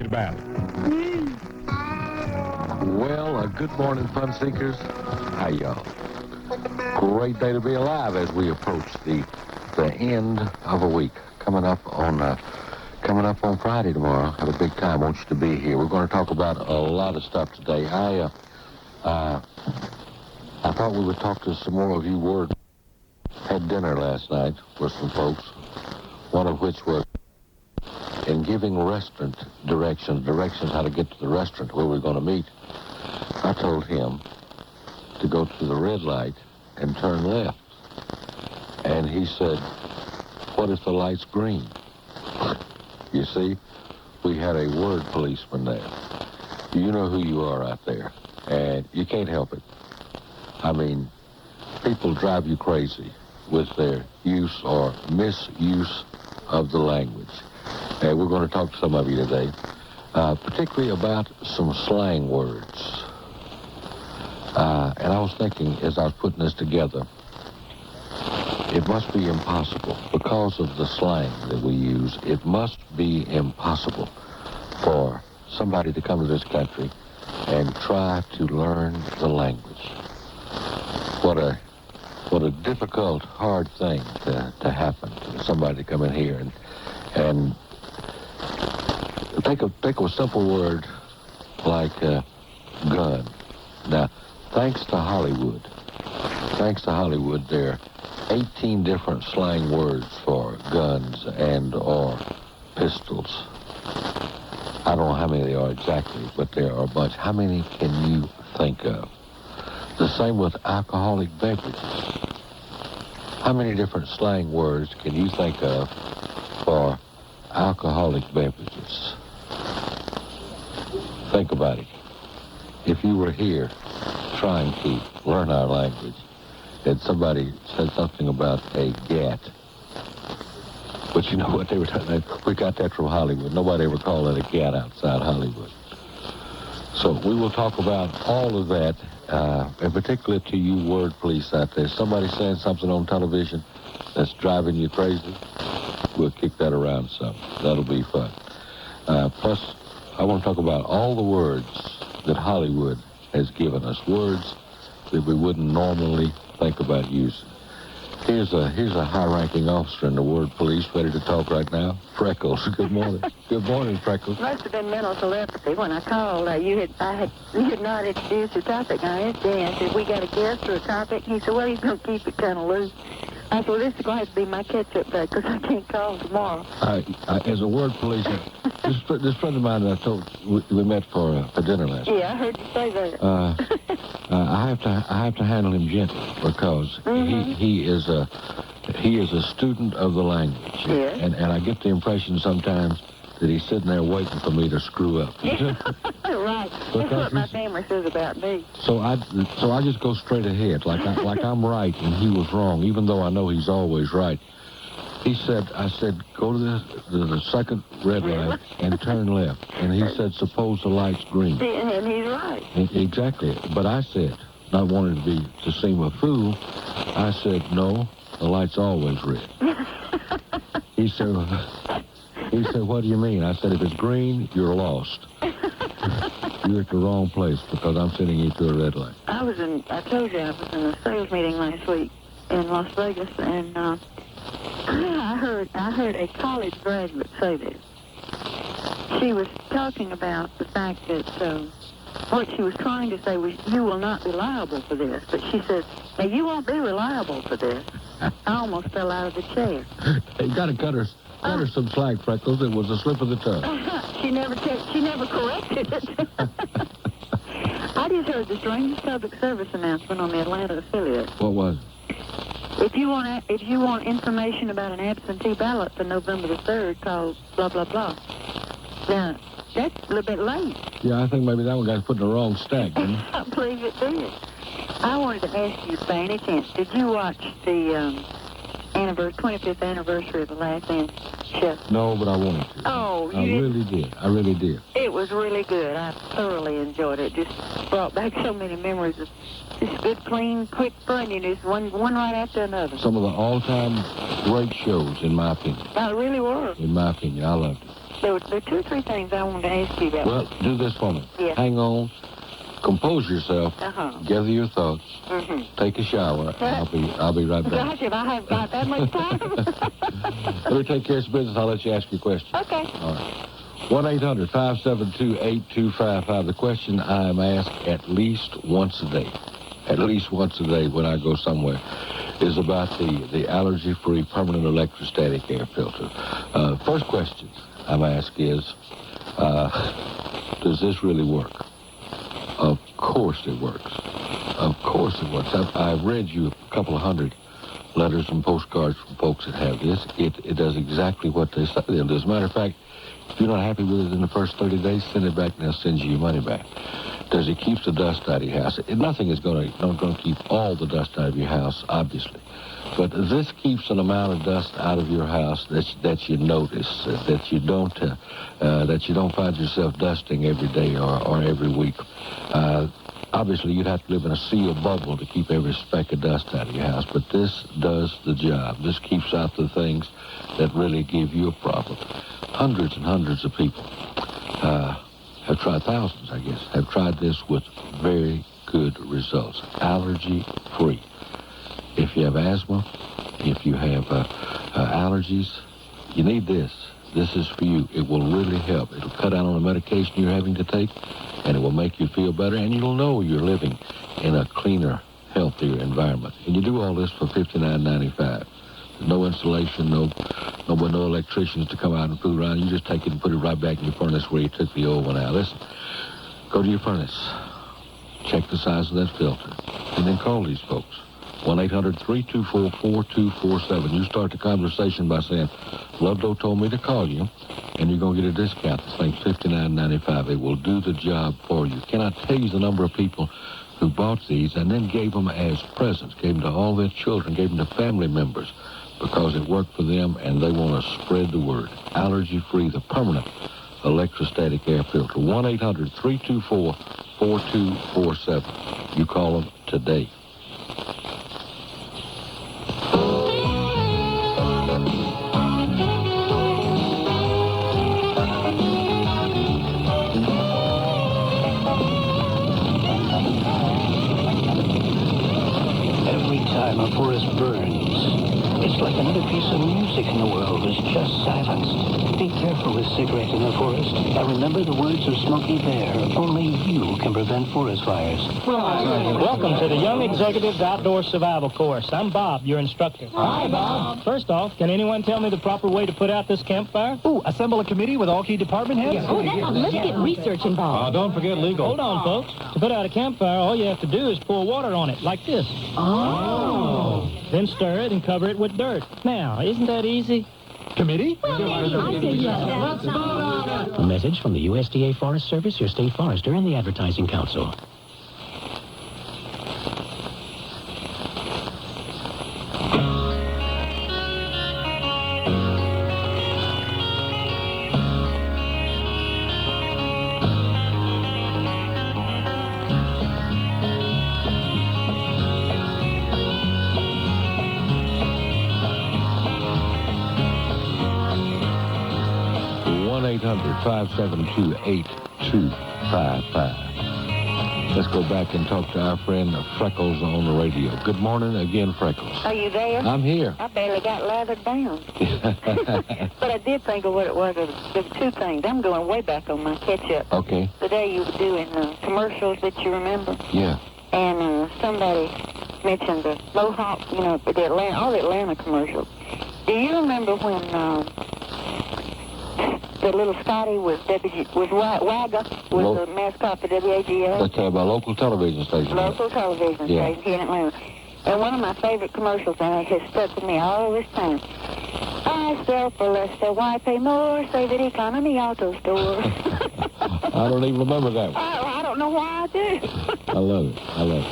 About. Well, good morning, fun seekers. How y'all? Great day to be alive as we approach the end of a week. Coming up on Friday tomorrow. Have a big time. Want you to be here. We're going to talk about a lot of stuff today. I thought we would talk to some more of you word. Had dinner last night with some folks. One of which was in giving restaurant directions how to get to the restaurant where we're going to meet. I told him to go to the red light and turn left. And he said, what if the light's green? You see, we had a word policeman there. You know who you are out there, and you can't help it. I mean, people drive you crazy with their use or misuse of the language. And we're going to talk to some of you today, particularly about some slang words. And I was thinking, as I was putting this together, it must be impossible, because of the slang that we use, it must be impossible for somebody to come to this country and try to learn the language. What a difficult, hard thing to happen to somebody to come in here and think of a simple word like gun. Now, thanks to Hollywood, there are 18 different slang words for guns and or pistols. I don't know how many there are exactly, but there are a bunch. How many can you think of? The same with alcoholic beverages. How many different slang words can you think of for alcoholic beverages? Think about it. If you were here trying to learn our language and somebody said something about a gat, but you know what they were talking about? We got that from Hollywood. Nobody ever called it a gat outside Hollywood. So we will talk about all of that, and particularly to you word police out there. Somebody saying something on television that's driving you crazy, we'll kick that around some. That'll be fun. Plus, I want to talk about all the words that Hollywood has given us, words that we wouldn't normally think about using. Here's a high-ranking officer in the word police ready to talk right now. Freckles, good morning. Good morning, Freckles. Must have been mental telepathy when I called. You had not introduced the topic. I asked Dan, I said, we got a guest or a topic? He said, well, he's going to keep it kind of loose. I said, well, this is going to have to be my catch-up day because I can't call tomorrow. As a word police, this friend of mine that I told we met for dinner last night. Yeah, I heard you say that. I have to handle him gently because he is a student of the language. Yeah. And I get the impression sometimes that he's sitting there waiting for me to screw up. Right. That's what my family says about me. So I just go straight ahead, like I'm right and he was wrong, even though I know he's always right. I said, go to the second red light and turn left. And he said, suppose the light's green. And he's right. Exactly. But I said, not wanting to seem a fool, I said, no, the light's always red. He said, what do you mean? I said, if it's green, you're lost. You're at the wrong place because I'm sending you to a red light. I told you I was in a sales meeting last week in Las Vegas, and I heard a college graduate say this. She was talking about the fact that what she was trying to say was, you will not be liable for this. But she said, now you won't be reliable for this. I almost fell out of the chair. You got to cut her some slack, Freckles. It was a slip of the tongue. She never corrected it. I just heard the strangest public service announcement on the Atlanta affiliate. What was it? If you want information about an absentee ballot for November the 3rd, call blah, blah, blah. Now, that's a little bit late. Yeah, I think maybe that one got put in the wrong stack, didn't it? I believe it did. I wanted to ask you, by any chance, did you watch the 25th anniversary of The Last Dance? show? No, but I wanted to. Oh, I really did. I really did. It was really good. I thoroughly enjoyed it. Just brought back so many memories of just good, clean, quick fun. You know, just one right after another. Some of the all-time great shows, in my opinion. I really were. In my opinion, I loved it. There were 2 or 3 things I wanted to ask you about. Well, do this for me. Yeah. Hang on. Compose yourself. Gather your thoughts. Take a shower. I'll be right back. Gosh, if I have got that much time. Let me take care of some business. I'll let you ask your question. Okay. All right. 1-800-572-8255. The question I am asked at least once a day, when I go somewhere, is about the allergy-free permanent electrostatic air filter. First question I'm asked is, does this really work? Of course it works. Of course it works. I've read you a couple of hundred letters and postcards from folks that have this. It does exactly what they say. As a matter of fact, if you're not happy with it in the first 30 days, send it back and they'll send you your money back. Does it keep the dust out of your house? Nothing is going to keep all the dust out of your house, obviously. But this keeps an amount of dust out of your house that you notice, that you don't find yourself dusting every day or every week. Obviously, you'd have to live in a sealed bubble to keep every speck of dust out of your house, but this does the job. This keeps out the things that really give you a problem. Hundreds and hundreds of people have tried, thousands, I guess, have tried this with very good results. Allergy-free. If you have asthma, if you have allergies, you need this. This is for you. It will really help. It'll cut down on the medication you're having to take, and it will make you feel better, and you'll know you're living in a cleaner, healthier environment. And you do all this for $59.95. There's no installation, no electricians to come out and fool around. You just take it and put it right back in your furnace where you took the old one out. Listen, go to your furnace, check the size of that filter, and then call these folks. 1-800-324-4247. You start the conversation by saying, Ludlow told me to call you, and you're going to get a discount. This thing's $59.95. It will do the job for you. Can I tell you the number of people who bought these and then gave them as presents, gave them to all their children, gave them to family members because it worked for them and they want to spread the word. Allergy-free, the permanent electrostatic air filter. 1-800-324-4247. You call them today. A forest burns. It's like another piece of music in the world is just silenced. Be careful with cigarettes in the forest. And remember the words of Smokey Bear. Only you can prevent forest fires. Welcome to the Young Executives Outdoor Survival Course. I'm Bob, your instructor. Hi, Bob. First off, can anyone tell me the proper way to put out this campfire? Ooh, assemble a committee with all key department heads? Oh, let's get research involved. Don't forget legal. Hold on, folks. To put out a campfire, all you have to do is pour water on it, like this. Oh. Then stir it and cover it with dirt. Now, isn't that easy? Committee? I say yes. A message from the USDA Forest Service, your state forester, and the Advertising Council. One 800-572-8255. Let's go back and talk to our friend Freckles on the radio. Good morning again, Freckles. Are you there? I'm here. I barely got lathered down. But I did think of what it was. There were 2 things. I'm going way back on my catch-up. Okay. The day you were doing commercials that you remember. Yeah. And somebody mentioned the Mohawk, all the Atlanta commercials. Do you remember when the little Scotty was Wagga, was the mascot for WAGA? That's a local television station. Local television station here in Atlanta. And one of my favorite commercials, and it has stuck with me all this time. I sell for less, so why pay more? Save at Economy Auto Store. I don't even remember that one. I don't know why I do. I love it.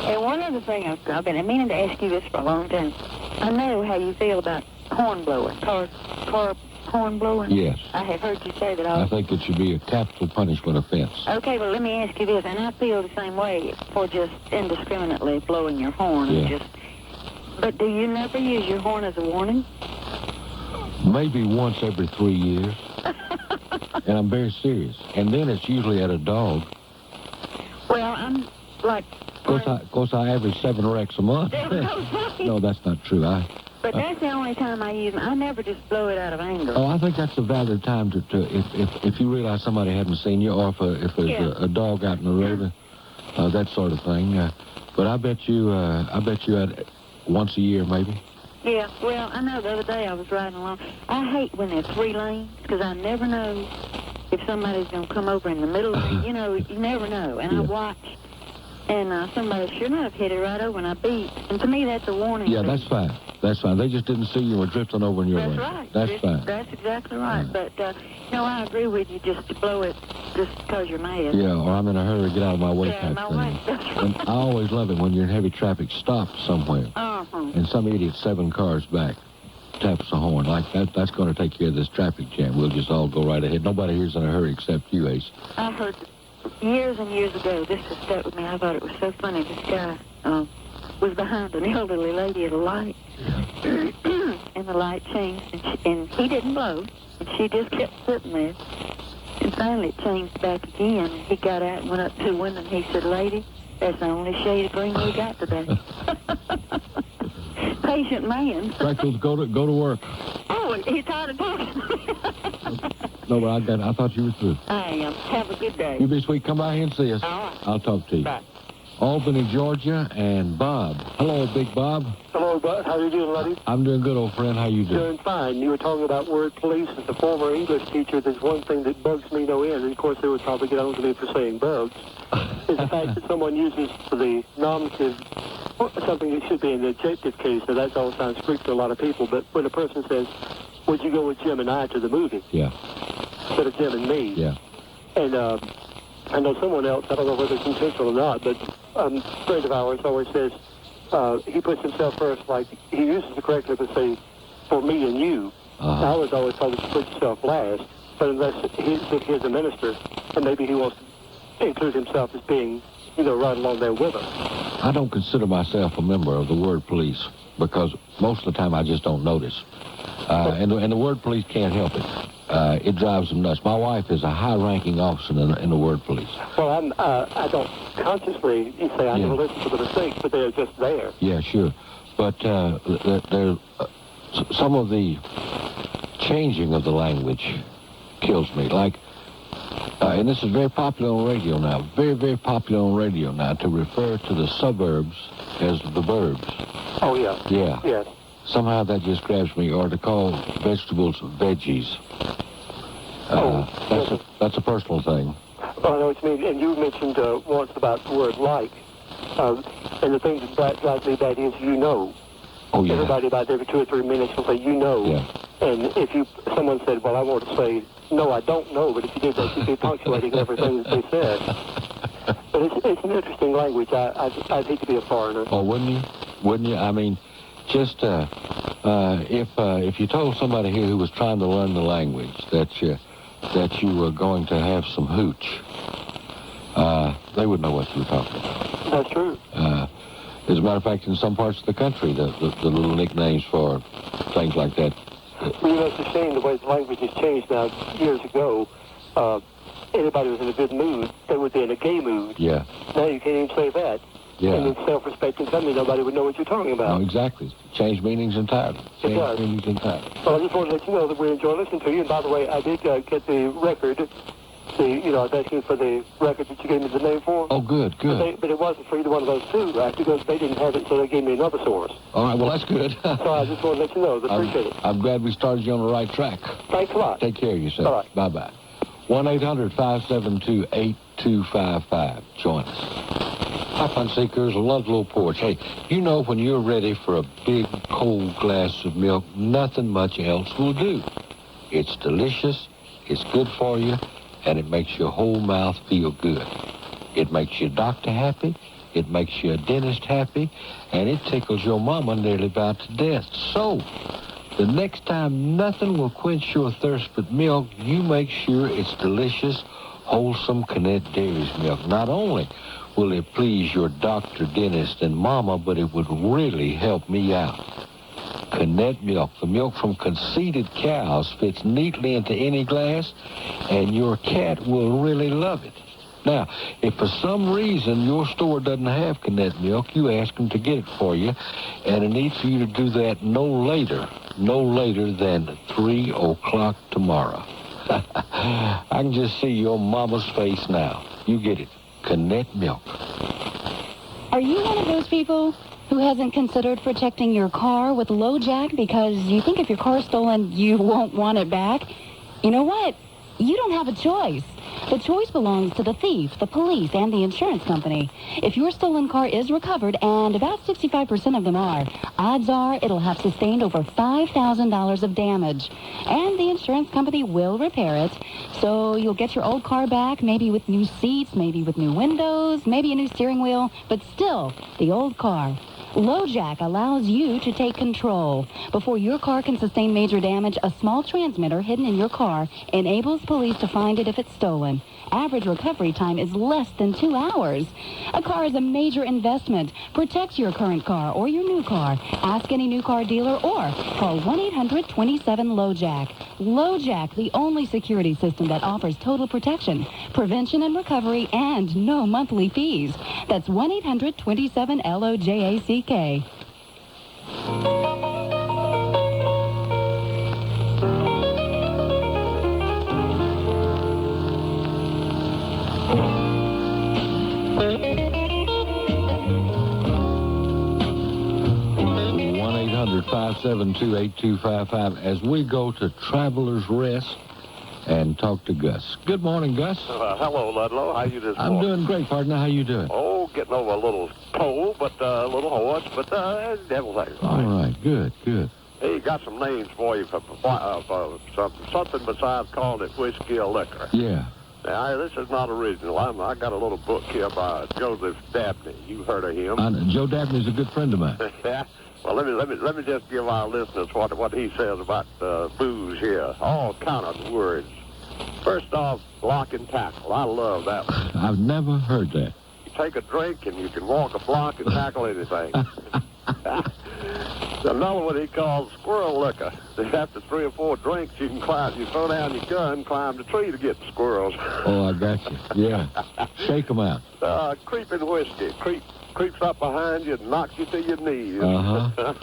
And one other thing, I've been meaning to ask you this for a long time. I know how you feel about horn blowers, car horn blowing? Yes. I have heard you say that I think it should be a capital punishment offense. Okay, well, let me ask you this, and I feel the same way for just indiscriminately blowing your horn. Yeah. But do you never use your horn as a warning? Maybe once every 3 years. And I'm very serious. And then it's usually at a dog. Well, I'm like... Of course, I average 7 wrecks a month. No, that's not true. But that's the only time I use them. I never just blow it out of anger. Oh, I think that's a valid time to if you realize somebody hadn't seen you, or if there's a dog out in the road, that sort of thing. But I bet you at once a year maybe. Yeah, well, I know the other day I was riding along. I hate when there's 3 lanes because I never know if somebody's going to come over in the middle of it. You know, you never know. And I watched, and somebody sure enough hit it right over, and I beat. And to me, that's a warning. Yeah, that's fine. That's fine. They just didn't see you were drifting over in your way. That's right. That's fine. That's exactly right. But, no, I agree with you just to blow it just because you're mad. Yeah, or I'm in a hurry, get out of my way type my thing. way. That's right. And I always love it when you're in heavy traffic, stop somewhere, and some idiot 7 cars back taps the horn. Like, that's going to take care of this traffic jam. We'll just all go right ahead. Nobody here's in a hurry except you, Ace. I heard years and years ago, this has stuck with me. I thought it was so funny. This guy was behind an elderly lady at a light, and the light changed, and he didn't blow, and she just kept sitting there. And finally it changed back again, and he got out and went up to the window, and he said, "Lady, that's the only shade of green we got today." Patient man. Freckles, go to work. Oh, he's tired of talking. No, but I thought you were through. I am. Have a good day. You be sweet. Come by here and see us. All right. I'll talk to you. Bye. Albany, Georgia, and Bob. Hello, Big Bob. Hello, Bud. How you doing, buddy? I'm doing good, old friend. How you doing? Doing fine. You were talking about word police. As a former English teacher, there's one thing that bugs me no end, and of course they would probably get on to me for saying bugs, is the fact that someone uses for the nominative something that should be an adjective case. So that all sounds Greek to a lot of people, but when a person says, "Would you go with Jim and I to the movie?" Yeah. Instead of Jim and me. Yeah. And I know someone else, I don't know whether it's intentional or not, but a friend of ours always says, he puts himself first, like, he uses the corrective to say, "for me and you." I was always told to put yourself last, but unless he's a minister, and maybe he wants to include himself as being, right along there with us. I don't consider myself a member of the word police because most of the time I just don't notice. And the word police can't help it. It drives them nuts. My wife is a high-ranking officer in the word police. Well, I don't consciously say I never listen to the mistakes, but they're just there. Yeah, sure. But some of the changing of the language kills me. Like, and this is very popular on radio now, very, very popular on radio now, to refer to the suburbs as the burbs. Oh, yeah. Yeah. Yes. Somehow that just grabs me, or to call vegetables veggies. That's a personal thing. Well, I know what you mean. And you mentioned once about the word like. And the thing that drives me bad is Oh, yeah. Everybody about every 2 or 3 minutes will say, Yeah. And if someone said, well, I want to say, no, I don't know, but if you did that, you'd be punctuating everything that they said. But it's an interesting language. I'd hate to be a foreigner. Oh, wouldn't you? Wouldn't you? I mean, just if you told somebody here who was trying to learn the language that you were going to have some hooch, they would know what you were talking about. That's true. As a matter of fact, in some parts of the country, the little nicknames for things like that. Well, it's a shame the way the language has changed now. Years ago, anybody was in a good mood, they would be in a gay mood. Yeah. Now you can't even say that. Yeah. And in self-respecting company, nobody would know what you're talking about. No, exactly. Change meanings entirely. It does. Meanings entirely. Well, I just wanted to let you know that we enjoy listening to you. And by the way, I did get the record. I was asking for the record that you gave me the name for. Oh, good. But it wasn't for either one of those two, right? Because they didn't have it, so they gave me another source. All right, well, that's good. So I just wanted to let you know. Appreciate it. I'm glad we started you on the right track. Thanks a lot. Take care of yourself. All right. Bye-bye. 1-800-572-8255. Join us. Hi, fun seekers, Ludlow Porch. Hey, you know when you're ready for a big, cold glass of milk, nothing much else will do. It's delicious, it's good for you, and it makes your whole mouth feel good. It makes your doctor happy, it makes your dentist happy, and it tickles your mama nearly about to death. So, The next time nothing will quench your thirst but milk, you make sure it's delicious, wholesome Kinnet Dairy's milk. Not only will it please your doctor, dentist, and mama, but it would really help me out. Kinnet Milk, the milk from conceited cows, fits neatly into any glass, and your cat will really love it. Now, if for some reason your store doesn't have Kinnet Milk, you ask them to get it for you, and it needs for you to do that no later than 3 o'clock tomorrow. I can just see your mama's face now. You get it. Kinnet Milk. Are you one of those people who hasn't considered protecting your car with LoJack because you think if your car's stolen, you won't want it back? You know what? You don't have a choice. The choice belongs to the thief, the police, and the insurance company. If your stolen car is recovered, and about 65% of them are, odds are it'll have sustained over $5,000 of damage. And the insurance company will repair it. So you'll get your old car back, maybe with new seats, maybe with new windows, maybe a new steering wheel, but still, the old car. LoJack allows you to take control. Before your car can sustain major damage, a small transmitter hidden in your car enables police to find it if it's stolen. Average recovery time is less than 2 hours. A car is a major investment. Protect your current car or your new car. Ask any new car dealer or call 1-800-27-LoJack. LoJack, the only security system that offers total protection, prevention and recovery, and no monthly fees. That's 1-800-27-LOJACK. One 572-8255 as we go to Traveler's Rest and talk to Gus. Good morning, Gus. Hello, Ludlow. How you this I'm morning? doing great, partner. How you doing? Oh, getting over a little cold, but a little hoarse, but devil things. All right, good. Hey, got some names for you for something besides calling it whiskey or liquor. Yeah. Now, this is not original. I got a little book here by Joseph Dabney. You heard of him? Joe Dabney's a good friend of mine. Yeah. Well, let me just give our listeners what he says about booze here. All kind of words. First off, block and tackle. I love that one. I've never heard that. You take a drink and you can walk a block and tackle anything. Another one he calls squirrel liquor. After 3 or 4 drinks, you can climb. You throw down your gun, climb the tree to get the squirrels. Oh, I got you. Yeah. Shake them out. Creeping whiskey. Creeps up behind you and knocks you to your knees. Uh-huh.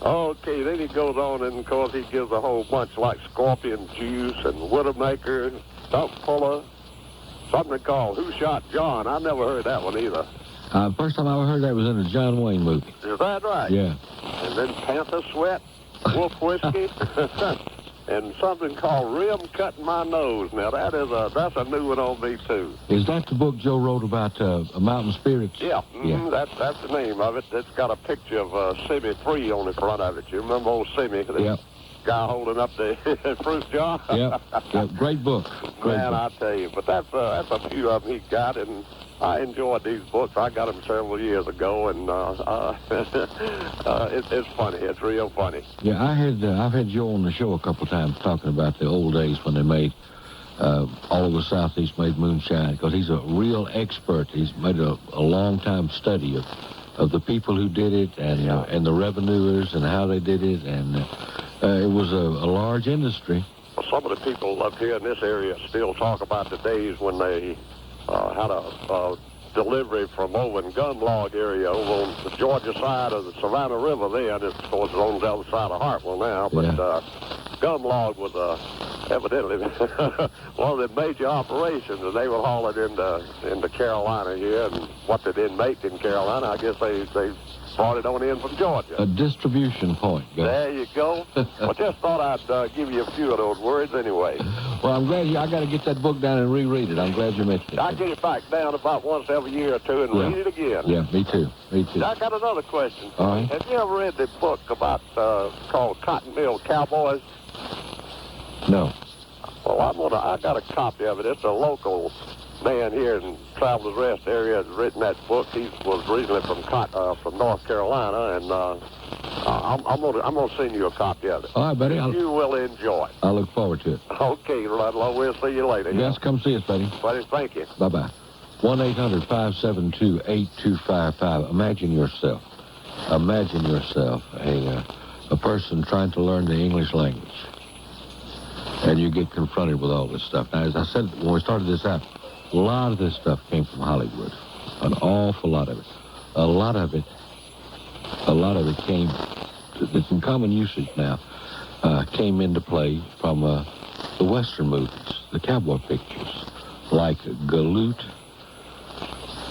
Okay, then he goes on, and of course he gives a whole bunch like scorpion juice and Widowmaker, stump puller, something called Who Shot John. I never heard that one either. First time I ever heard that was in a John Wayne movie. Is that right? Yeah. And then Panther Sweat, Wolf Whiskey, and something called Rim Cutting My Nose. Now, that's a new one on me, too. Is that the book Joe wrote about mountain spirits? Yeah, Yeah. That's the name of it. It's got a picture of Simmy 3 on the front of it. You remember old Simmy? Yep. Guy holding up the fruit jar? Yep. Great book. Man, I tell you. But that's a few of them he got, and I enjoyed these books. I got them several years ago, and it's funny. It's real funny. Yeah, I've had Joe on the show a couple times talking about the old days when they made all over the Southeast made moonshine, because he's a real expert. He's made a long-time study of the people who did it and the revenuers and how they did it, and it was a large industry. Well, some of the people up here in this area still talk about the days when they had a delivery from over in Gunlog area over on the Georgia side of the Savannah River there, and it's, of course, on the other side of Hartwell now, but Gunlog was evidently one of the major operations, and they were hauling into Carolina here, and what they didn't make in Carolina, I guess they brought it on in from Georgia. A distribution point. There you go. Well, just thought I'd give you a few of those words anyway. Well, I'm glad I got to get that book down and reread it. I'm glad you mentioned it. I get it back down about once every year or two and read it again. Yeah, me too. I got another question. All right. Have you ever read the book about called Cotton Mill Cowboys? No. Well, I got a copy of it. It's a local man here in Traveler's Rest area has written that book. He was originally from North Carolina, and I I'm gonna send you a copy of it. All right, buddy. You will enjoy it. I look forward to it. Okay, Ludlow. We'll see you later. Yes, come see us, buddy. Buddy, thank you. Bye-bye. 1-800-572-8255. Imagine yourself a person trying to learn the English language, and you get confronted with all this stuff. Now, as I said when we started this out, a lot of this stuff came from Hollywood. An awful lot of it. A lot of it came, it's in common usage now, came into play from the Western movies, the cowboy pictures, like Galoot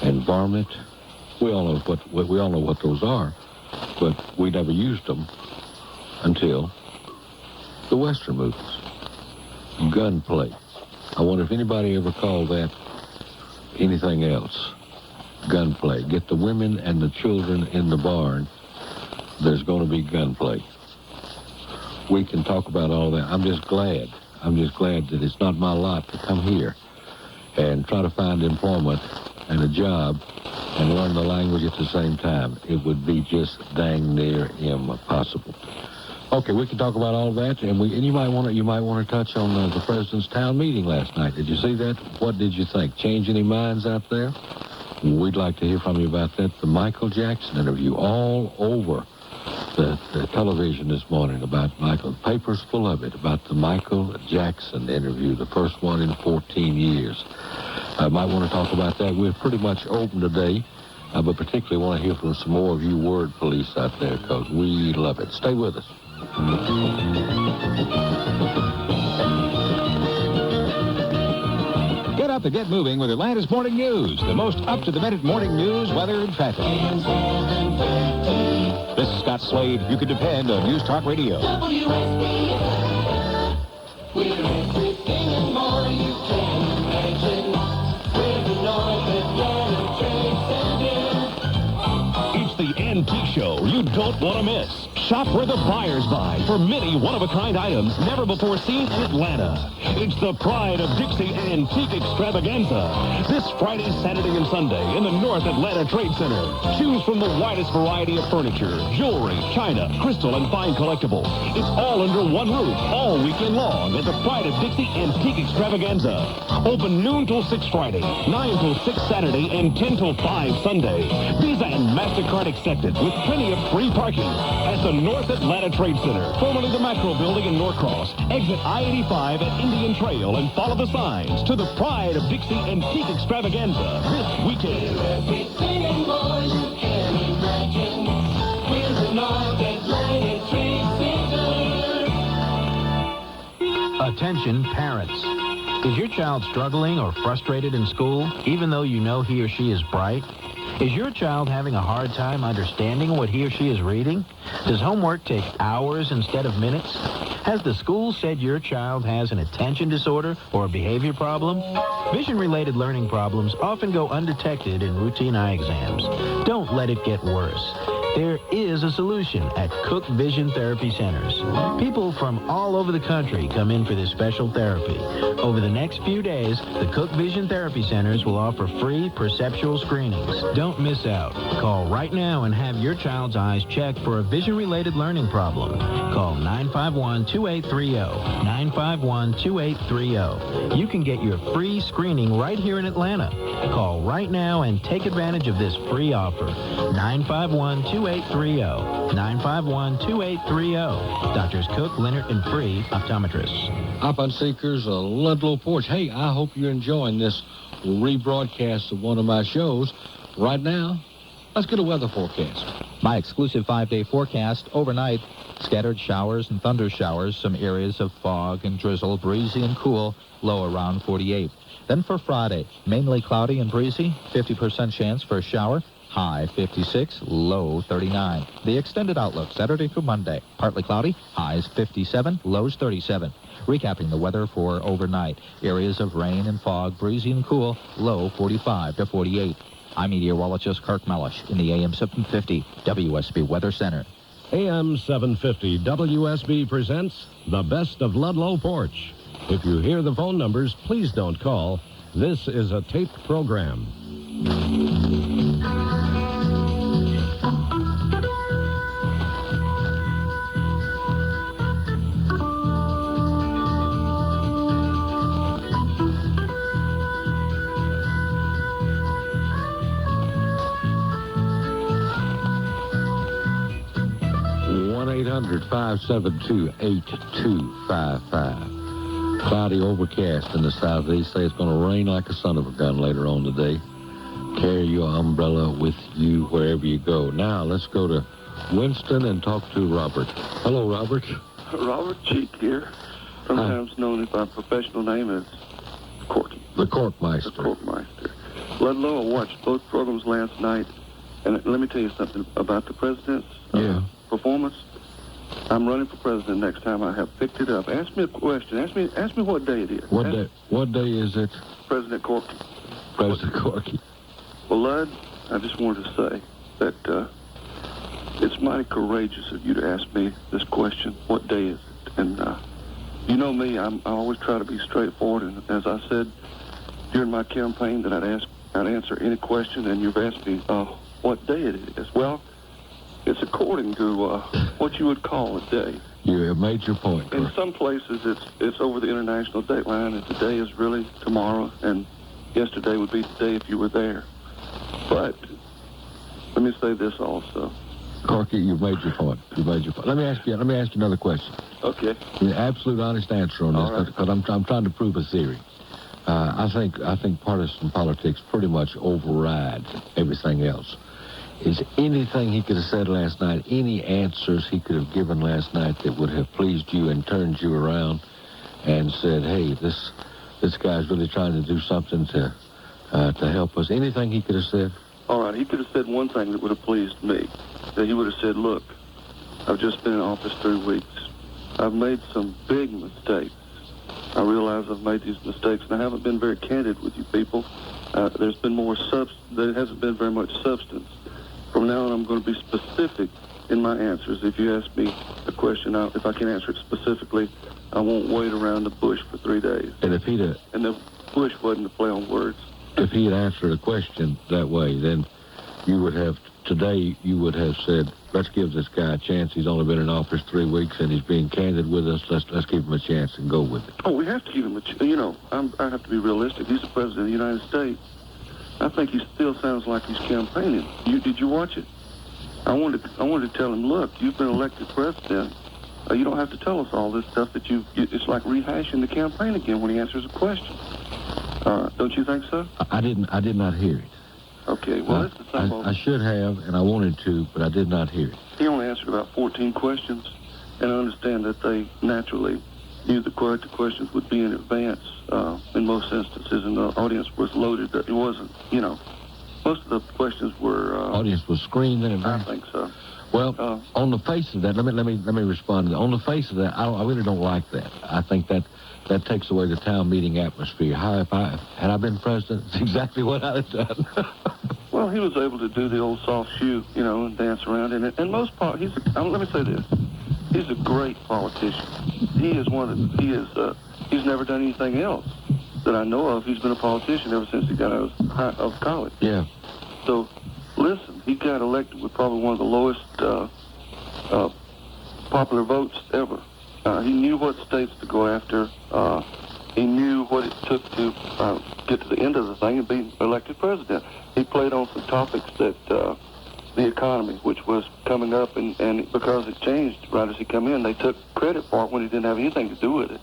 and Varmint. We all know what those are, but we never used them until the Western movies. Gunplay. I wonder if anybody ever called that anything else. Gunplay. Get the women and the children in the barn. There's going to be gunplay. We can talk about all that. I'm just glad that it's not my lot to come here and try to find employment and a job and learn the language at the same time. It would be just dang near impossible. Okay, we can talk about all that, and you might want to touch on the president's town meeting last night. Did you see that? What did you think? Change any minds out there? We'd like to hear from you about that. The Michael Jackson interview all over the television this morning about Michael. The paper's full of it, about the Michael Jackson interview, the first one in 14 years. I might want to talk about that. We're pretty much open today, but particularly want to hear from some more of you word police out there, because we love it. Stay with us. Get up and get moving with Atlanta's Morning News, the most up-to-the-minute morning news, weather, and traffic. This is Scott Slade. You can depend on News Talk Radio. With everything and more you can imagine. We're the North Atlanta Trade Center. It's the antique show you don't want to miss. Shop where the buyers buy for many one-of-a-kind items never before seen in Atlanta. It's the Pride of Dixie Antique Extravaganza. This Friday, Saturday, and Sunday in the North Atlanta Trade Center. Choose from the widest variety of furniture, jewelry, china, crystal, and fine collectibles. It's all under one roof, all weekend long at the Pride of Dixie Antique Extravaganza. Open noon till 6 Friday, 9 till 6 Saturday, and 10 till 5 Sunday. Visa and MasterCard accepted with plenty of free parking at the North Atlanta Trade Center, formerly the Macro Building in Norcross. Exit I-85 at Indian Trail and follow the signs to the Pride of Dixie Antique Extravaganza this weekend. Everything and more you can imagine. We're the North Atlanta Trade Center. Attention parents. Is your child struggling or frustrated in school, even though you know he or she is bright? Is your child having a hard time understanding what he or she is reading? Does homework take hours instead of minutes? Has the school said your child has an attention disorder or a behavior problem? Vision-related learning problems often go undetected in routine eye exams. Don't let it get worse. There is a solution at Cook Vision Therapy Centers. People from all over the country come in for this special therapy. Over the next few days, the Cook Vision Therapy Centers will offer free perceptual screenings. Don't miss out. Call right now and have your child's eyes checked for a vision-related learning problem. Call 951-2830. 951-2830. You can get your free screening right here in Atlanta. Call right now and take advantage of this free offer. 951-2830. 951-2830. Doctors Cook, Leonard, and Free, optometrists. Up on Seekers, Ludlow Porch. Hey, I hope you're enjoying this rebroadcast of one of my shows. Right now, let's get a weather forecast. My exclusive 5-day forecast overnight. Scattered showers and thunder showers, some areas of fog and drizzle, breezy and cool, low around 48. Then for Friday, mainly cloudy and breezy, 50% chance for a shower, high 56, low 39. The extended outlook Saturday through Monday, partly cloudy, highs 57, lows 37. Recapping the weather for overnight, areas of rain and fog, breezy and cool, low 45 to 48. I'm meteorologist Kirk Mellish in the AM 750 WSB Weather Center. AM 750 WSB presents The Best of Ludlow Porch. If you hear the phone numbers, please don't call. This is a taped program. 1-800-572-8255. Cloudy, overcast in the southeast. Say it's going to rain like a son of a gun later on today. Carry your umbrella with you wherever you go. Now, let's go to Winston and talk to Robert. Hello, Robert. Robert Cheek here, sometimes known by professional name as Corky. The Corkmeister. The Corkmeister. Ludlow, I watched both programs last night, and let me tell you something about the president's performance. I'm running for president next time. I have picked it up. Ask me a question. Ask me what day it is. What day is it? President Corky. President Corky. Well, Lud, I just wanted to say that it's mighty courageous of you to ask me this question. What day is it? And you know me, I always try to be straightforward. And as I said during my campaign, that I'd answer any question. And you've asked me what day it is. Well, it's according to what you would call a day. You have made your point. In some places, it's over the international date line, and today is really tomorrow, and yesterday would be today if you were there. But let me say this also. Corky, you've made your point. Let me ask you another question. Okay. An absolute honest answer on this, because I'm trying to prove a theory. I think partisan politics pretty much override everything else. Is anything he could have said last night, any answers he could have given last night that would have pleased you and turned you around and said, hey, this guy's really trying to do something to help us? Anything he could have said? All right, he could have said one thing that would have pleased me. That he would have said, look, I've just been in office 3 weeks. I've made some big mistakes. I realize I've made these mistakes, and I haven't been very candid with you people. There's been more there hasn't been very much substance. From now on, I'm going to be specific in my answers. If you ask me a question, if I can answer it specifically, I won't wait around the bush for 3 days. And if and the bush wasn't a play on words. If he had answered a question that way, then you would have said, let's give this guy a chance. He's only been in office 3 weeks, and he's being candid with us. Let's give him a chance and go with it. Oh, we have to give him a chance. You know, I have to be realistic. He's the president of the United States. I think he still sounds like he's campaigning. Did you watch it? I wanted to tell him, look, you've been elected president. You don't have to tell us all this stuff that it's like rehashing the campaign again when he answers a question. Don't you think so? I did not hear it. Okay, well, that's the same. I should have, and I wanted to, but I did not hear it. He only answered about 14 questions, and I understand that they naturally knew the questions would be in advance in most instances, and the audience was loaded. It wasn't, most of the questions were... audience was screened in advance? I think so. Well, on the face of that, let me respond to that. On the face of that, I really don't like that. I think that takes away the town meeting atmosphere. Had I been president, it's exactly what I'd have done. Well, he was able to do the old soft shoe, and dance around in it. And most part, let me say this: he's a great politician. He's never done anything else that I know of. He's been a politician ever since he got out of college. Yeah. So, listen, he got elected with probably one of the lowest popular votes ever. He knew what states to go after. He knew what it took to get to the end of the thing and be elected president. He played on some topics that the economy, which was coming up, and because it changed right as he come in, they took credit for it when he didn't have anything to do with it.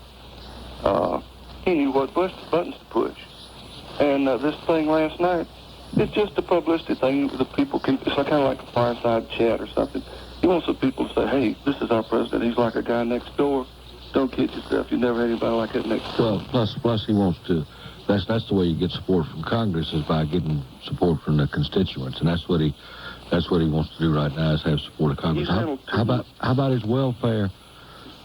He knew what buttons to push. And this thing last night, it's just a publicity thing. The people it's kind of like a fireside chat or something. He wants the people to say, hey, this is our president. He's like a guy next door. Don't kid yourself. You never had anybody like that next door. Well, plus he wants to. That's the way you get support from Congress, is by getting support from the constituents, and that's what he wants to do right now, is have support of Congress. How about his welfare?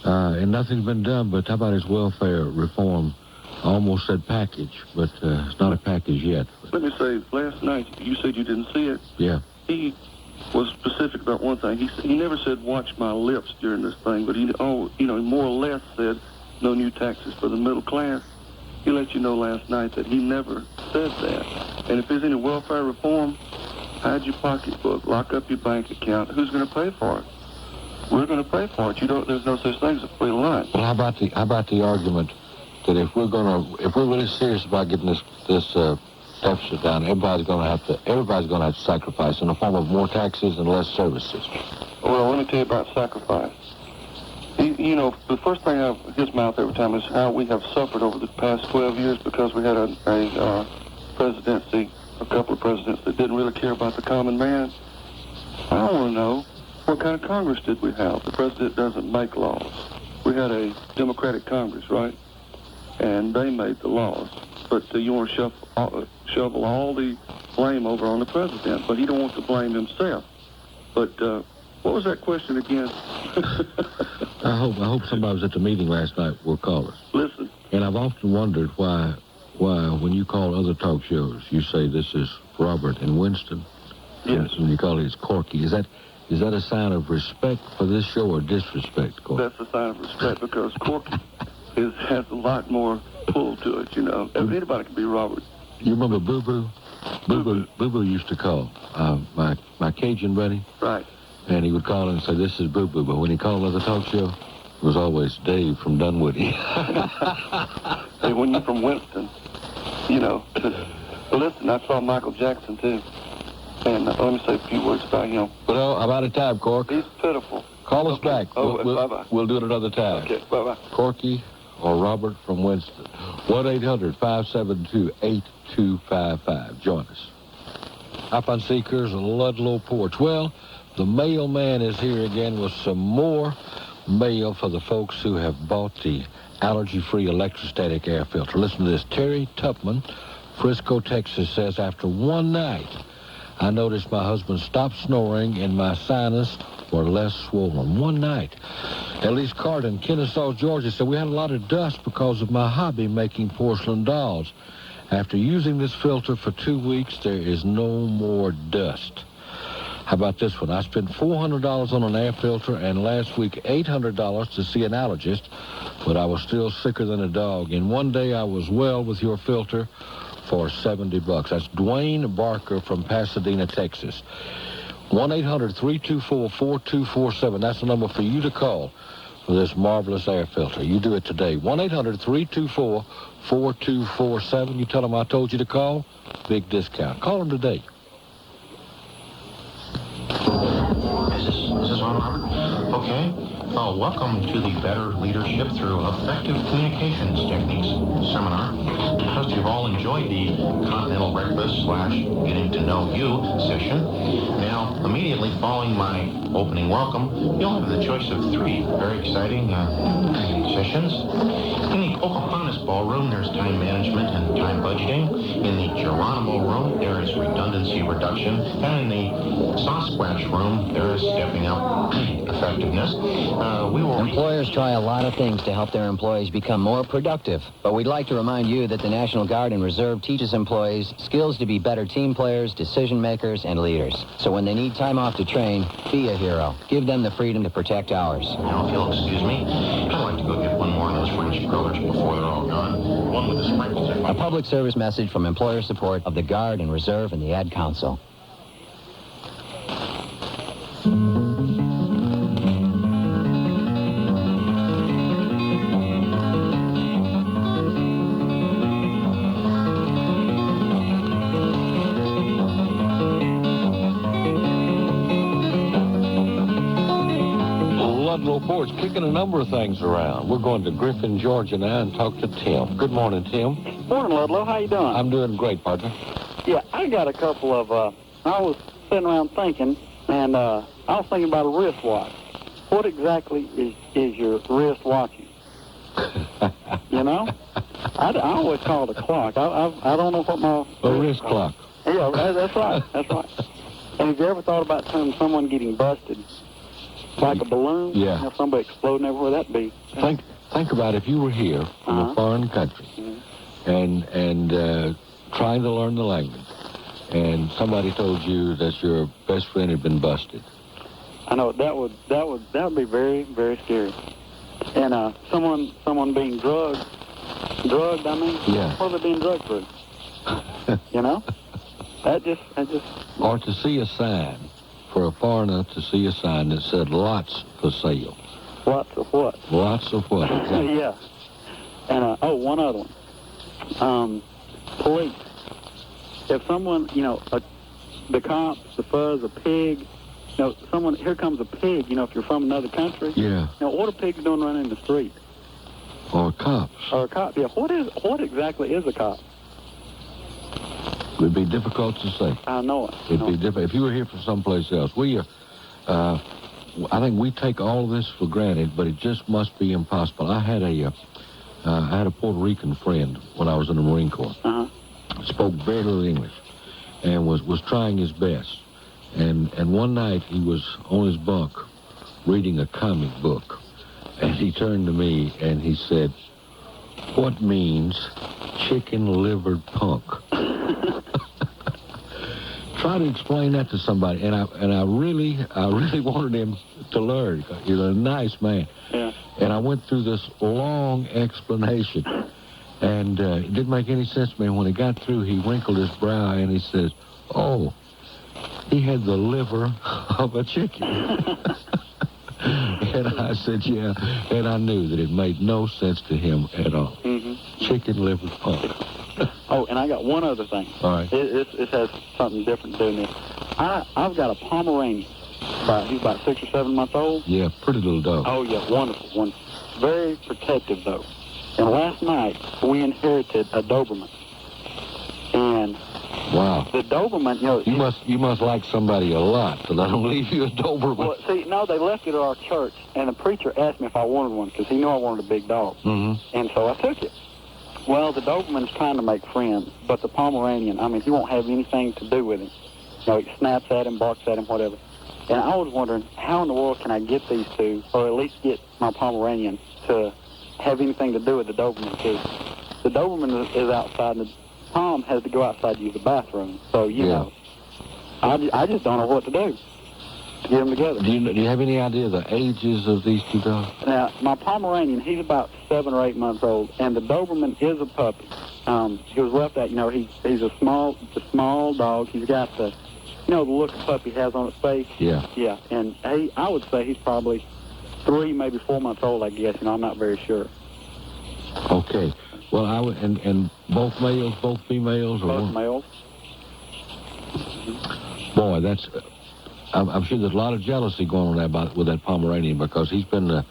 And nothing's been done, but how about his welfare reform? I almost said package, but it's not a package yet. Let me say, last night you said you didn't see it. Yeah. He was specific about one thing. He never said watch my lips during this thing, but he more or less said no new taxes for the middle class. He let you know last night that he never said that. And if there's any welfare reform, hide your pocketbook, lock up your bank account. Who's going to pay for it? We're going to pay for it. There's no such thing as a free lunch. Well, how about the argument that if we're really serious about getting this deficit down, everybody's going to have to sacrifice in the form of more taxes and less services. Well, let me tell you about sacrifice. You know, the first thing out of his mouth every time is how we have suffered over the past 12 years because we had a presidency, a couple of presidents that didn't really care about the common man. I want to know, what kind of Congress did we have? The president doesn't make laws. We had a Democratic Congress, right? And they made the laws. But you want to shovel all the blame over on the president, but he don't want to blame himself. But what was that question again? I hope somebody was at the meeting last night will call us. Listen. And I've often wondered why when you call other talk shows, you say this is Robert and Winston. Yes. And when you call it it's Corky. Is that a sign of respect for this show or disrespect, Corky? That's a sign of respect because Corky has a lot more pull to it, you know. Anybody can be Robert. You remember Boo Boo? Boo Boo used to call my Cajun buddy. Right. And he would call and say, this is Boo Boo. But when he called another talk show, it was always Dave from Dunwoody. Hey, when you're from Winston, you know. But listen, I saw Michael Jackson, too. And let me say a few words about him. Well, I'm out of time, Cork. He's pitiful. Call us back. Bye-bye. We'll do it another time. Okay, bye-bye. Corky or Robert from Winston. 1-800-572-8255. Join us. Cowpens Seekers, Ludlow Porch. Well, the mailman is here again with some more mail for the folks who have bought the allergy-free electrostatic air filter. Listen to this. Terry Tupman, Frisco, Texas, says, after one night, I noticed my husband stopped snoring and my sinus were less swollen. One night. Elise Carden, Kennesaw, Georgia, said, we had a lot of dust because of my hobby making porcelain dolls. After using this filter for 2 weeks, there is no more dust. How about this one? I spent $400 on an air filter and last week $800 to see an allergist, but I was still sicker than a dog. In one day, I was well with your filter for $70. That's Dwayne Barker from Pasadena, Texas. 1-800-324-4247. That's the number for you to call for this marvelous air filter. You do it today. 1-800-324-4247. You tell them I told you to call. Big discount. Call them today. Is this on, Robert? Okay. Welcome to the Better Leadership Through Effective Communications Techniques seminar. Trust you've all enjoyed the Continental Breakfast / Getting to Know You session. Now, immediately following my opening welcome, you'll have the choice of 3 very exciting sessions. In the Pocahontas Ballroom, there's time management and time budgeting. In the Geronimo Room, there is redundancy reduction. And in the Sasquatch Room, there is stepping up effectiveness. Employers try a lot of things to help their employees become more productive. But we'd like to remind you that the National Guard and Reserve teaches employees skills to be better team players, decision makers, and leaders. So when they need time off to train, be a hero. Give them the freedom to protect ours. Now, if you'll excuse me, I'd like to go get one more of those French grillers before they're all gone. One with the sprinkles. A public service message from employer support of the Guard and Reserve and the Ad Council. Ludlow Porch, kicking a number of things around. We're going to Griffin, Georgia now and talk to Tim. Good morning, Tim. Morning, Ludlow. How you doing? I'm doing great, partner. Yeah, I got a couple of, I was sitting around thinking, and I was thinking about a wristwatch. What exactly is your wrist watching? You know? I always call it a clock. I don't know what my... A wrist clock. Yeah, that's right. That's right. And have you ever thought about someone getting busted? Like a balloon? Yeah. Have somebody exploding everywhere, that'd be... Think about if you were here from a foreign country and trying to learn the language, and somebody told you that your best friend had been busted. I know that would be very, very scary. And someone being drugged. I mean, yeah. What are they being drugged for? You know, that just. Or to see a sign, for a foreigner to see a sign that said "lots for sale." Lots of what? Lots of what? Exactly. Yeah. And one other one. Police. If someone, the cops, the fuzz, a pig, Here comes a pig, if you're from another country. Yeah. Now, what are pigs doing running in the street? Or cops. Or a cop, yeah. What exactly is a cop? It would be difficult to say. I know it. It'd be difficult. If you were here from someplace else, I think we take all of this for granted, but it just must be impossible. I had a Puerto Rican friend when I was in the Marine Corps. Spoke very little English, and was trying his best. And one night he was on his bunk reading a comic book, and he turned to me and he said, "What means chicken-livered punk?" Try to explain that to somebody, and I really wanted him to learn. He's a nice man. Yeah. And I went through this long explanation, and it didn't make any sense to me. When he got through, he wrinkled his brow and he says, "Oh, he had the liver of a chicken." And I said, "Yeah," and I knew that it made no sense to him at all. Chicken-livered punk. Oh, and I got one other thing. All right. It has something different to do with it. I've got a Pomeranian. He's about 6 or 7 months old. Yeah, pretty little dog. Oh, yeah, wonderful one. Very protective, though. And last night, we inherited a Doberman. And wow. The Doberman, You must like somebody a lot to let them leave you a Doberman. Well, see, no, they left it at our church, and the preacher asked me if I wanted one, because he knew I wanted a big dog. And so I took it. Well, the Doberman's trying to make friends, but the Pomeranian, he won't have anything to do with him. He snaps at him, barks at him, whatever. And I was wondering, how in the world can I get these two, or at least get my Pomeranian, to have anything to do with the Doberman? Because the Doberman is outside, and the Pom has to go outside to use the bathroom. So, you know, I just don't know what to do to get them together. Do you have any idea the ages of these two dogs? Now, my Pomeranian, he's about 7 or 8 months old, and the Doberman is a puppy. He was left out, he's a small dog. He's got the look a puppy has on its face. Yeah. Yeah, and I would say he's probably 3, maybe 4 months old, I guess. I'm not very sure. Okay. Well, and both males, both females? Both males. Boy, that's... I'm sure there's a lot of jealousy going on with that Pomeranian, because he's been the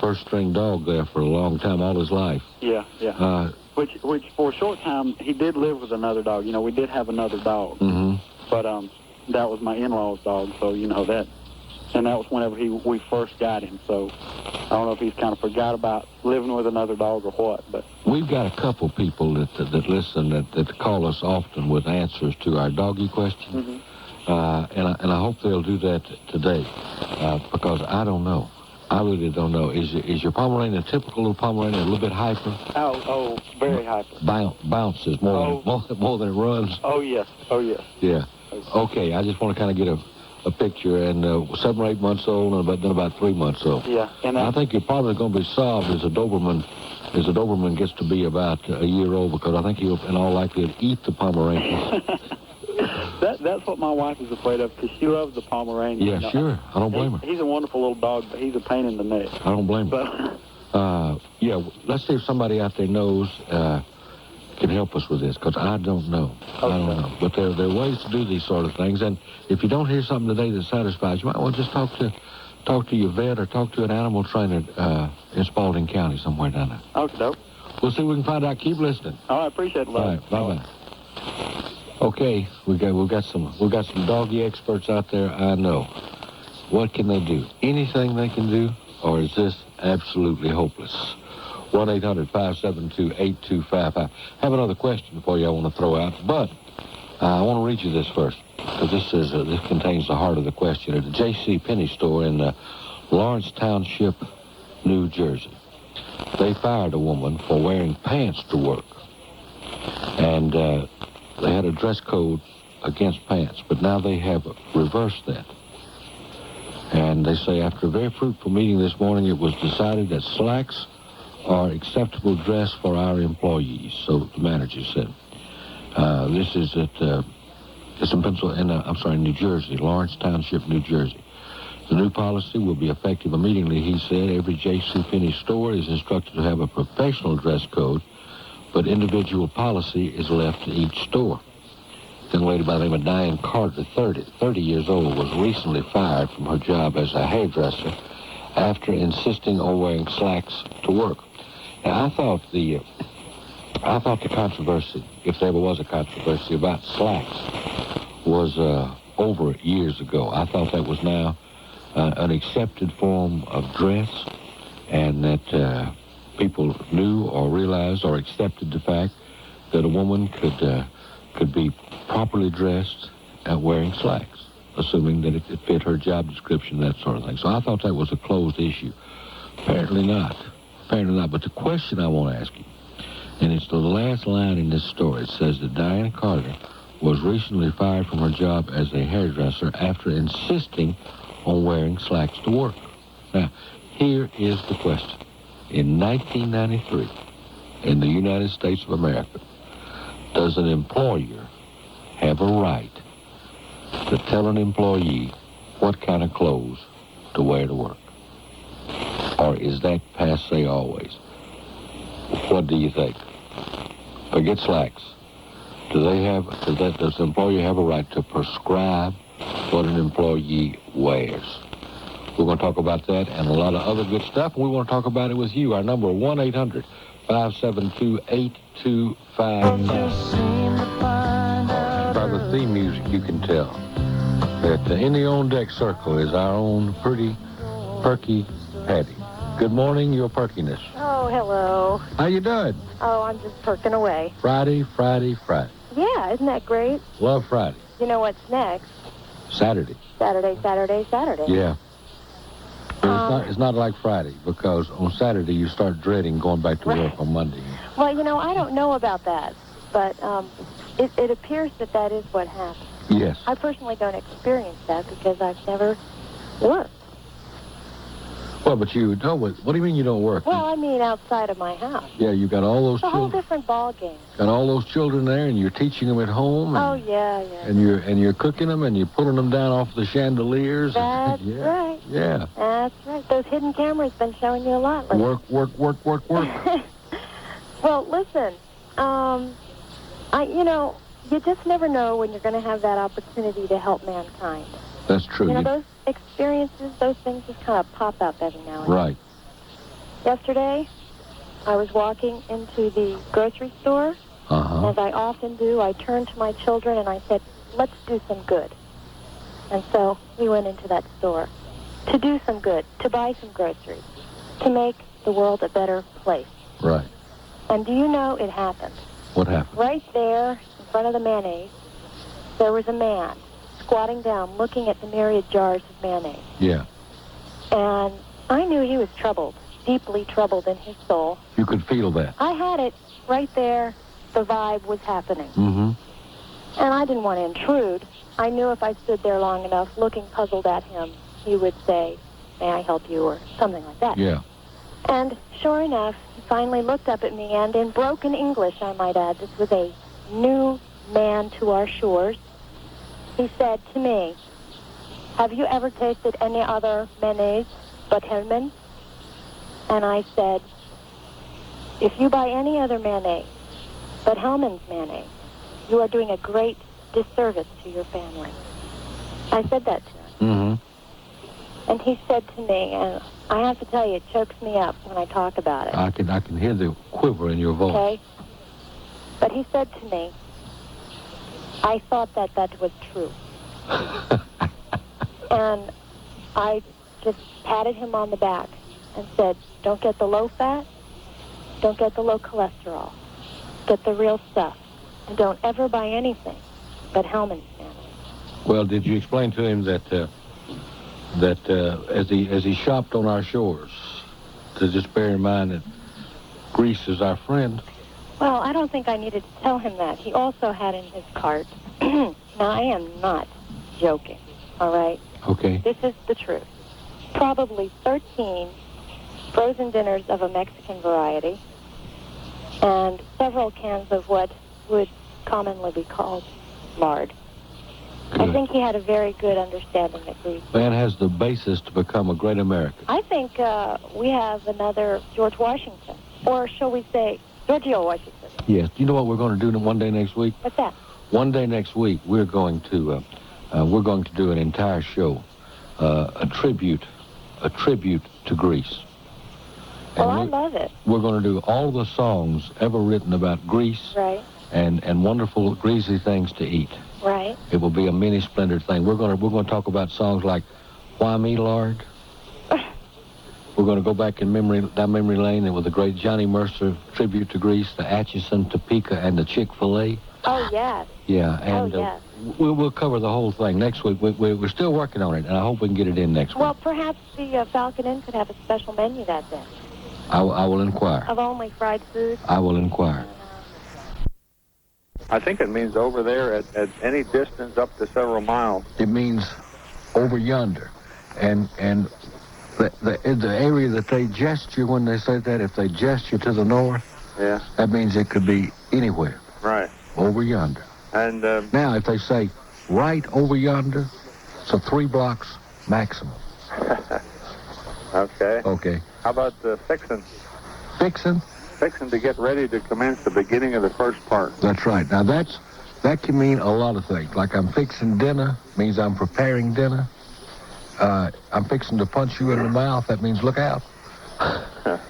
first string dog there for a long time, all his life. Yeah, yeah. Which for a short time he did live with another dog. We did have another dog. But that was my in-laws' dog, so that, and that was whenever we first got him. So I don't know if he's kind of forgot about living with another dog or what. But we've got a couple people that listen that call us often with answers to our doggy questions. And I hope they'll do that today, because I don't know. I really don't know. Is your Pomeranian a typical little Pomeranian, a little bit hyper? Oh, very hyper. Bounces more than it runs? Oh, yes. Yeah. Okay, I just want to kind of get a picture. And 7 or 8 months old, and then about 3 months old. Yeah. And I think you're probably going to be solved as a Doberman gets to be about a year old, because I think he'll, in all likelihood, eat the Pomeranians. That's what my wife is afraid of, because she loves the Pomeranian. Yeah, sure. I don't blame her. He's a wonderful little dog, but he's a pain in the neck. I don't blame her. Yeah, let's see if somebody out there knows, can help us with this, because I don't know. Okay. I don't know. But there are ways to do these sort of things, and if you don't hear something today that satisfies you, might want to just talk to your vet or talk to an animal trainer in Spalding County, somewhere down there. Okay, dope. We'll see if we can find out. Keep listening. All right, appreciate it. All right, bye-bye. Okay, we've got some doggy experts out there. I know. What can they do? Anything they can do, or is this absolutely hopeless? 1-800-572-8255. Have another question for you I want to throw out, but I want to read you this first, because this contains the heart of the question. At the J.C. Penney store in Lawrence Township, New Jersey, they fired a woman for wearing pants to work, and they had a dress code against pants, but now they have reversed that. And they say, after a very fruitful meeting this morning, it was decided that slacks are acceptable dress for our employees, so the manager said. This is it's in New Jersey, Lawrence Township, New Jersey. The new policy will be effective immediately, he said. Every J.C. Penney store is instructed to have a professional dress code, but individual policy is left to each store. young lady by the name of Diane Carter, 30 years old, was recently fired from her job as a hairdresser after insisting on wearing slacks to work. Now, I thought the controversy, if there ever was a controversy about slacks, was over years ago. I thought that was now an accepted form of dress, and that people knew or realized or accepted the fact that a woman could be properly dressed and wearing slacks, assuming that it fit her job description, that sort of thing. So I thought that was a closed issue. Apparently not. But the question I want to ask you, and it's the last line in this story, it says that Diane Carter was recently fired from her job as a hairdresser after insisting on wearing slacks to work. Now, here is the question. In 1993, in the United States of America, does an employer have a right to tell an employee what kind of clothes to wear to work? Or is that passe always? What do you think? Forget slacks. Does the employer have a right to prescribe what an employee wears? We're going to talk about that and a lot of other good stuff. We want to talk about it with you. Our number, 1-800-572-8255. By the theme music, you can tell that in the on-deck circle is our own pretty Perky Patty. Good morning, your perkiness. Oh, hello. How you doing? Oh, I'm just perking away. Friday. Yeah, isn't that great? Love Friday. You know what's next? Saturday. Saturday. Yeah. But it's not like Friday, because on Saturday you start dreading going back to work on Monday. Well, you know, I don't know about that, but it appears that is what happens. Yes. I personally don't experience that because I've never worked. Well, but you don't. What do you mean you don't work? Well, I mean outside of my house. Yeah, you got all those It's a whole children. different ball game. Got all those children there, and you're teaching them at home. And, Oh, yeah. And you're cooking them, and you're pulling them down off the chandeliers. That's yeah. right. Yeah. That's right. Those hidden cameras been showing you a lot lately. Work. Well, listen, you just never know when you're going to have that opportunity to help mankind. That's true. You know, those experiences, those things just kind of pop up every now and then. Right. Yesterday, I was walking into the grocery store. Uh-huh. As I often do, I turned to my children and I said, let's do some good. And so we went into that store to do some good, to buy some groceries, to make the world a better place. Right. And do you know it happened? What happened? Right there in front of the mayonnaise, there was a man squatting down looking at the myriad jars of mayonnaise. Yeah. And I knew he was troubled, deeply troubled in his soul. You could feel that. I had it right there. The vibe was happening. Mm-hmm. And I didn't want to intrude. I knew if I stood there long enough looking puzzled at him, he would say, may I help you, or something like that. Yeah. And sure enough, he finally looked up at me, and in broken English, I might add, this was a new man to our shores. He said to me, have you ever tasted any other mayonnaise but Hellman? And I said, if you buy any other mayonnaise but Hellman's mayonnaise, you are doing a great disservice to your family. I said that to him. Mm-hmm. And he said to me, and I have to tell you, it chokes me up when I talk about it. I can hear the quiver in your voice. Okay? But he said to me, I thought that was true. And I just patted him on the back and said, don't get the low fat, don't get the low cholesterol, get the real stuff, and don't ever buy anything but Hellman's mayonnaise. Well, did you explain to him that as he shopped on our shores, to just bear in mind that grease is our friend? Well, I don't think I needed to tell him that. He also had in his cart. Now, I am not joking, all right? Okay. This is the truth. Probably 13 frozen dinners of a Mexican variety and several cans of what would commonly be called lard. Good. I think he had a very good understanding that grease. Man has the basis to become a great American. I think we have another George Washington, or shall we say Georgio Washington. Yes. Do you know what we're going to do one day next week? What's that? one day next week, we're going to do an entire show, a tribute to Greece. Well, I love it. We're going to do all the songs ever written about Greece. Right. And wonderful greasy things to eat. Right. It will be a mini splendid thing. We're going to talk about songs like "Why Me, Lord." We're going to go back in down memory lane with the great Johnny Mercer tribute to Greece, the Atchison, Topeka, and the Chick-fil-A. Oh yes. Yeah, and yes. We'll cover the whole thing next week. We're still working on it, and I hope we can get it in next week. Well, perhaps the Falcon Inn could have a special menu that day. I will inquire. Of only fried food. I will inquire. I think it means over there at any distance up to several miles. It means over yonder, and the area that they gesture when they say that, if they gesture to the north, yeah, that means it could be anywhere. Right. Over yonder. And now, if they say right over yonder, so 3 blocks maximum. Okay. Okay. How about fixing? Fixing? Fixing to get ready to commence the beginning of the first part. That's right. Now, that can mean a lot of things. Like I'm fixing dinner means I'm preparing dinner. I'm fixing to punch you in the mouth. That means look out.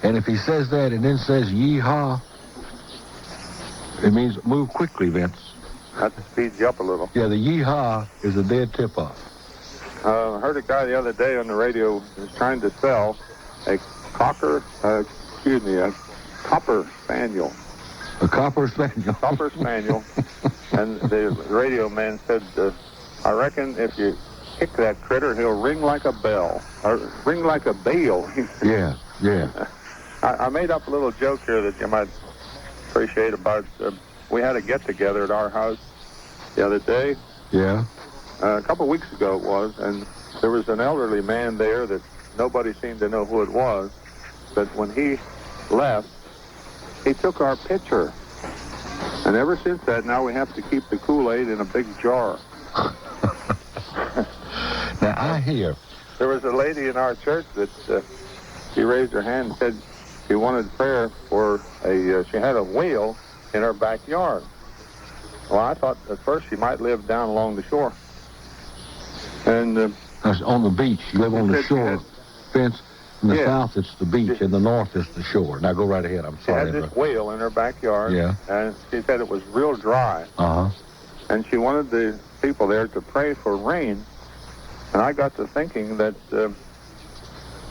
And if he says that and then says yee-haw, it means move quickly, Vince. That speeds you up a little. Yeah, the yee-haw is a dead tip-off. I heard a guy the other day on the radio was trying to sell a copper spaniel. A copper spaniel? Copper spaniel. And the radio man said, I reckon if you kick that critter, he'll ring like a bell. Or ring like a bell. Yeah. I made up a little joke here that you might appreciate about, we had a get-together at our house the other day. Yeah. A couple of weeks ago it was, and there was an elderly man there that nobody seemed to know who it was, but when he left, he took our pitcher. And ever since that, now we have to keep the Kool-Aid in a big jar. Now, I hear. There was a lady in our church that she raised her hand and said she wanted prayer for she had a whale in her backyard. Well, I thought at first she might live down along the shore. And that's on the beach. You live on the shore. Vince, in the south it's the beach, in the north it's the shore. Now go right ahead. I'm sorry. She had this whale in her backyard. Yeah. And she said it was real dry. Uh-huh. And she wanted the people there to pray for rain. And I got to thinking that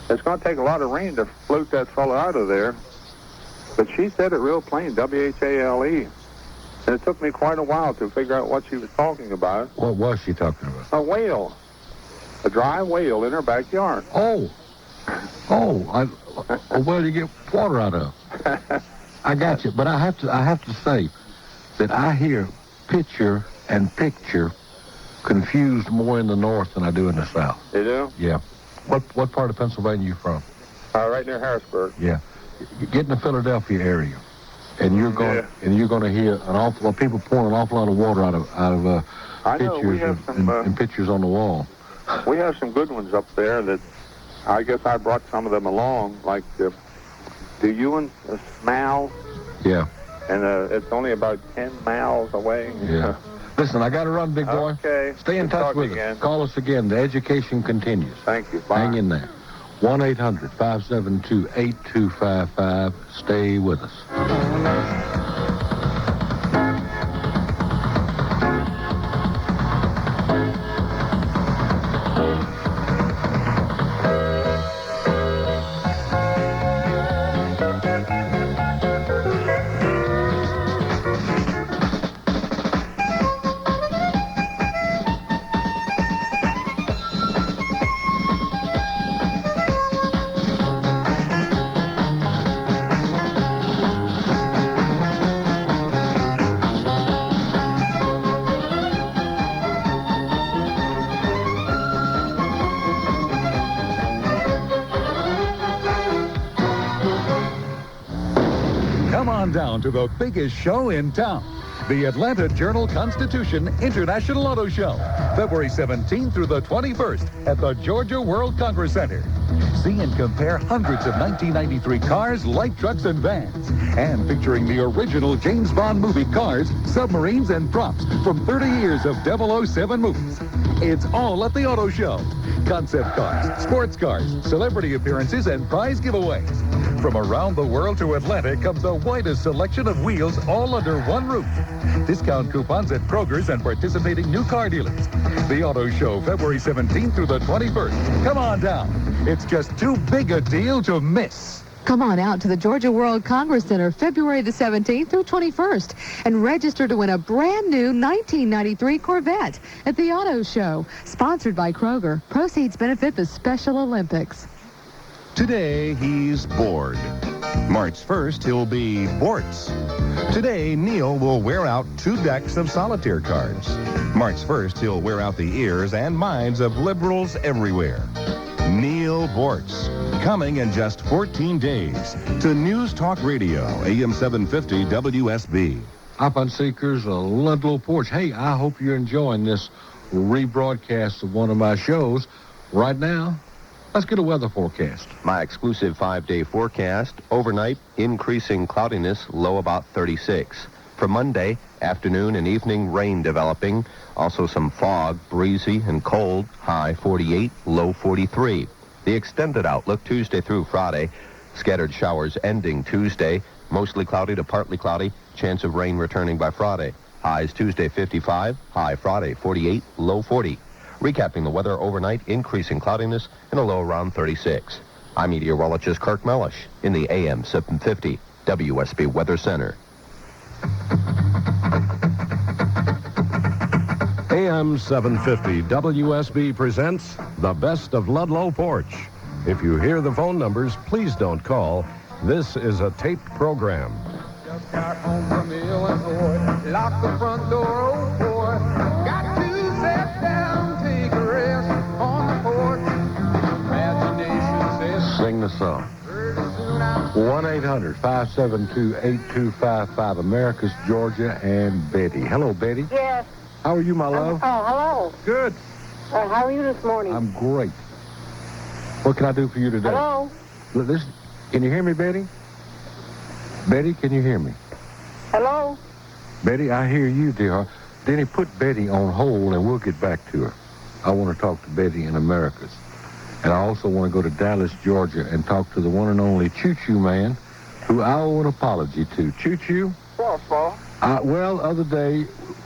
it's going to take a lot of rain to float that fellow out of there. But she said it real plain, W-H-A-L-E. And it took me quite a while to figure out what she was talking about. What was she talking about? A whale. A dry whale in her backyard. Oh, where do you get water out of? I got you, but I have to say that I hear pitcher and picture confused more in the north than I do in the south. You do? Yeah. What part of Pennsylvania are you from? Right near Harrisburg. Yeah. Get in the Philadelphia area, and you're going to hear an awful lot of people pouring an awful lot of water out of pitchers and pictures on the wall. We have some good ones up there that I guess I brought some of them along, like the Ewan Smile. Yeah. And it's only about 10 miles away. Yeah. Listen, I got to run, big boy. Okay. Stay in touch with us. Call us again. The education continues. Thank you. Bye. Hang in there. 1-800-572-8255. Stay with us. Down to the biggest show in town. the Atlanta Journal-Constitution International Auto Show, February 17th through the 21st at the Georgia World Congress Center. See and compare hundreds of 1993 cars, light trucks, and vans, and featuring the original James Bond movie cars, submarines, and props from 30 years of 007 movies. It's all at the auto show. Concept cars, sports cars, celebrity appearances, and prize giveaways. From around the world to Atlanta comes the widest selection of wheels all under one roof. Discount coupons at Kroger's and participating new car dealers. The Auto Show, February 17th through the 21st. Come on down. It's just too big a deal to miss. Come on out to the Georgia World Congress Center February the 17th through 21st and register to win a brand new 1993 Corvette at the Auto Show. Sponsored by Kroger. Proceeds benefit the Special Olympics. Today, he's bored. March 1st, he'll be Bortz. Today, Neil will wear out 2 decks of solitaire cards. March 1st, he'll wear out the ears and minds of liberals everywhere. Neil Bortz, coming in just 14 days to News Talk Radio, AM 750 WSB. Up Seekers, Ludlow Porch. Hey, I hope you're enjoying this rebroadcast of one of my shows. Right now, let's get a weather forecast. My exclusive 5-day forecast. Overnight, increasing cloudiness, low about 36. For Monday, afternoon and evening, rain developing. Also some fog, breezy and cold, high 48, low 43. The extended outlook Tuesday through Friday. Scattered showers ending Tuesday. Mostly cloudy to partly cloudy. Chance of rain returning by Friday. Highs Tuesday 55, high Friday 48, low 40. Recapping the weather overnight, increasing cloudiness and a low around 36. I'm meteorologist Kirk Mellish in the AM 750 WSB Weather Center. AM 750 WSB presents The Best of Ludlow Porch. If you hear the phone numbers, please don't call. This is a taped program. Just got home from Illinois, locked the front door, oh boy. Got to sit down, take a rest on the porch. Imagination says, Sing the song. 1-800-572-8255, Americus, Georgia, and Betty. Hello, Betty. Yes. How are you, my love? Hello. Good. How are you this morning? I'm great. What can I do for you today? Hello. Listen, can you hear me, Betty? Betty, can you hear me? Hello. Betty, I hear you, dear. Denny, put Betty on hold, and we'll get back to her. I want to talk to Betty in Americus. And I also want to go to Dallas, Georgia, and talk to the one and only Choo-Choo man, who I owe an apology to. Choo-Choo? What, Paul? Well, other day,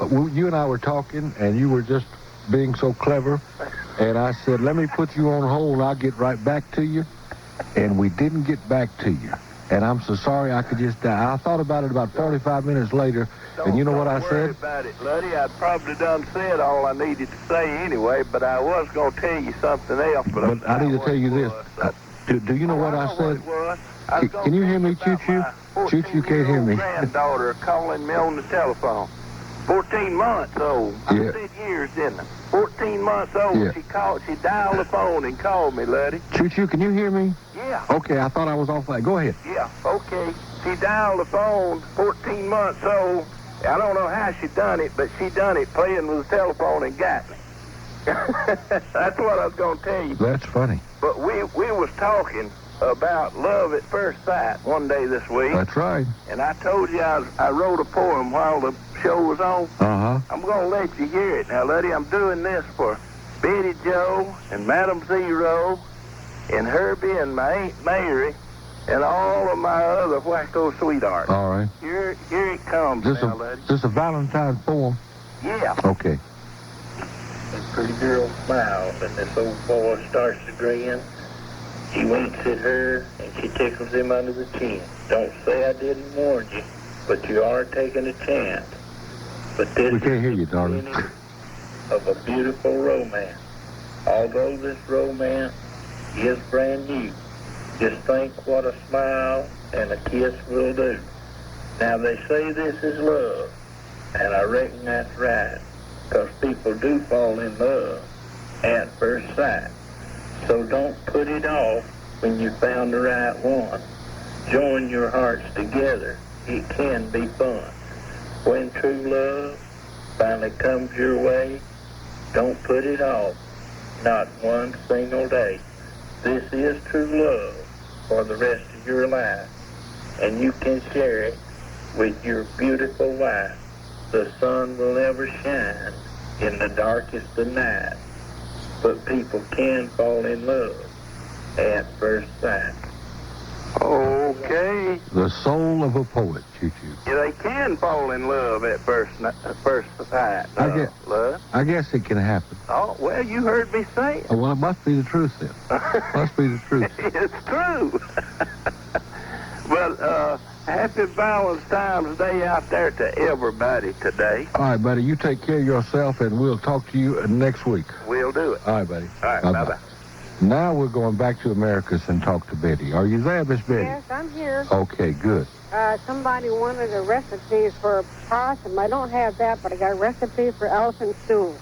you and I were talking, and you were just being so clever. And I said, let me put you on hold, and I'll get right back to you. And we didn't get back to you. And I'm so sorry I could just die. I thought about it about 45 minutes later, and you know what I said? Don't worry about it, Luddy. I'd probably done said all I needed to say anyway, but I was going to tell you something else. But I need to tell you this. Do you know what I said? Can you hear me, Choo-Choo? Choo-Choo can't hear me. Granddaughter calling me on the telephone. 14 months old. Yeah. I said years, didn't I? 14 months old. Yeah. She dialed the phone and called me, Luddy. Choo-Choo, can you hear me? Yeah. Okay, I thought I was off that. Go ahead. Yeah, okay. She dialed the phone, 14 months old. I don't know how she done it, but she done it playing with the telephone and got me. That's what I was going to tell you. That's funny. But we was talking about love at first sight one day this week. That's right. And I told you I wrote a poem while the show was on. Uh-huh. I'm going to let you hear it. Now, Luddy, I'm doing this for Betty Jo and Madam Zero and Herbie and my Aunt Mary and all of my other wacko sweethearts. All right. Here it comes now, Luddy. Just a Valentine poem? Yeah. Okay. This pretty girl smiles and this old boy starts to grin. He winks at her and she tickles him under the chin. Don't say I didn't warn you, but you are taking a chance. But this We can't hear you, darling. of a beautiful romance. Although this romance is brand new, just think what a smile and a kiss will do. Now they say this is love, and I reckon that's right, 'cause people do fall in love at first sight. So don't put it off when you found the right one. Join your hearts together. It can be fun. When true love finally comes your way, don't put it off, not one single day. This is true love for the rest of your life, and you can share it with your beautiful wife. The sun will never shine in the darkest of night, but people can fall in love at first sight. Okay. The soul of a poet, Choo-Choo. Yeah, they can fall in love at first sight. I guess it can happen. Oh, well, you heard me say it. Oh, well, it must be the truth then. Must be the truth. It's true. Well, happy Valentine's Day out there to everybody today. All right, buddy, you take care of yourself, and we'll talk to you next week. We'll do it. All right, buddy. All right, bye-bye. Now we're going back to Americus and talk to Betty. Are you there, Miss Betty? Yes, I'm here. Okay, good. Somebody wanted a recipe for a possum. I don't have that, but I got a recipe for elephant stew.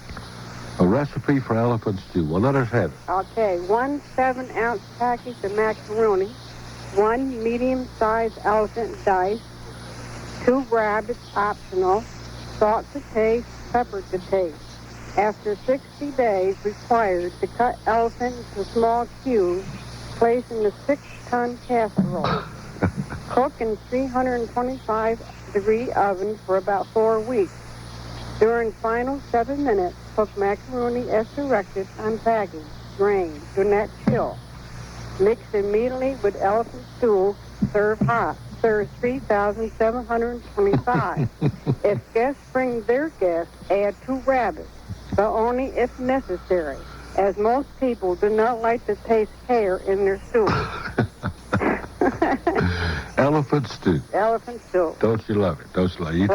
A recipe for elephant stew. Well, let us have it. Okay, 1 7-ounce package of macaroni, 1 medium-sized elephant dice, 2 rabbits optional, salt to taste, pepper to taste. After 60 days required to cut elephant into small cubes, place in the 6-ton casserole. Cook in 325-degree oven for about 4 weeks. During final 7 minutes, cook macaroni as directed on package. Drain. Do not chill. Mix immediately with elephant stew. Serve hot. Serve 3,725. If guests bring their guests, add 2 rabbits, but only if necessary, as most people do not like to taste hair in their stew. Elephant stew. Elephant stew. Don't you love it? Don't you love it?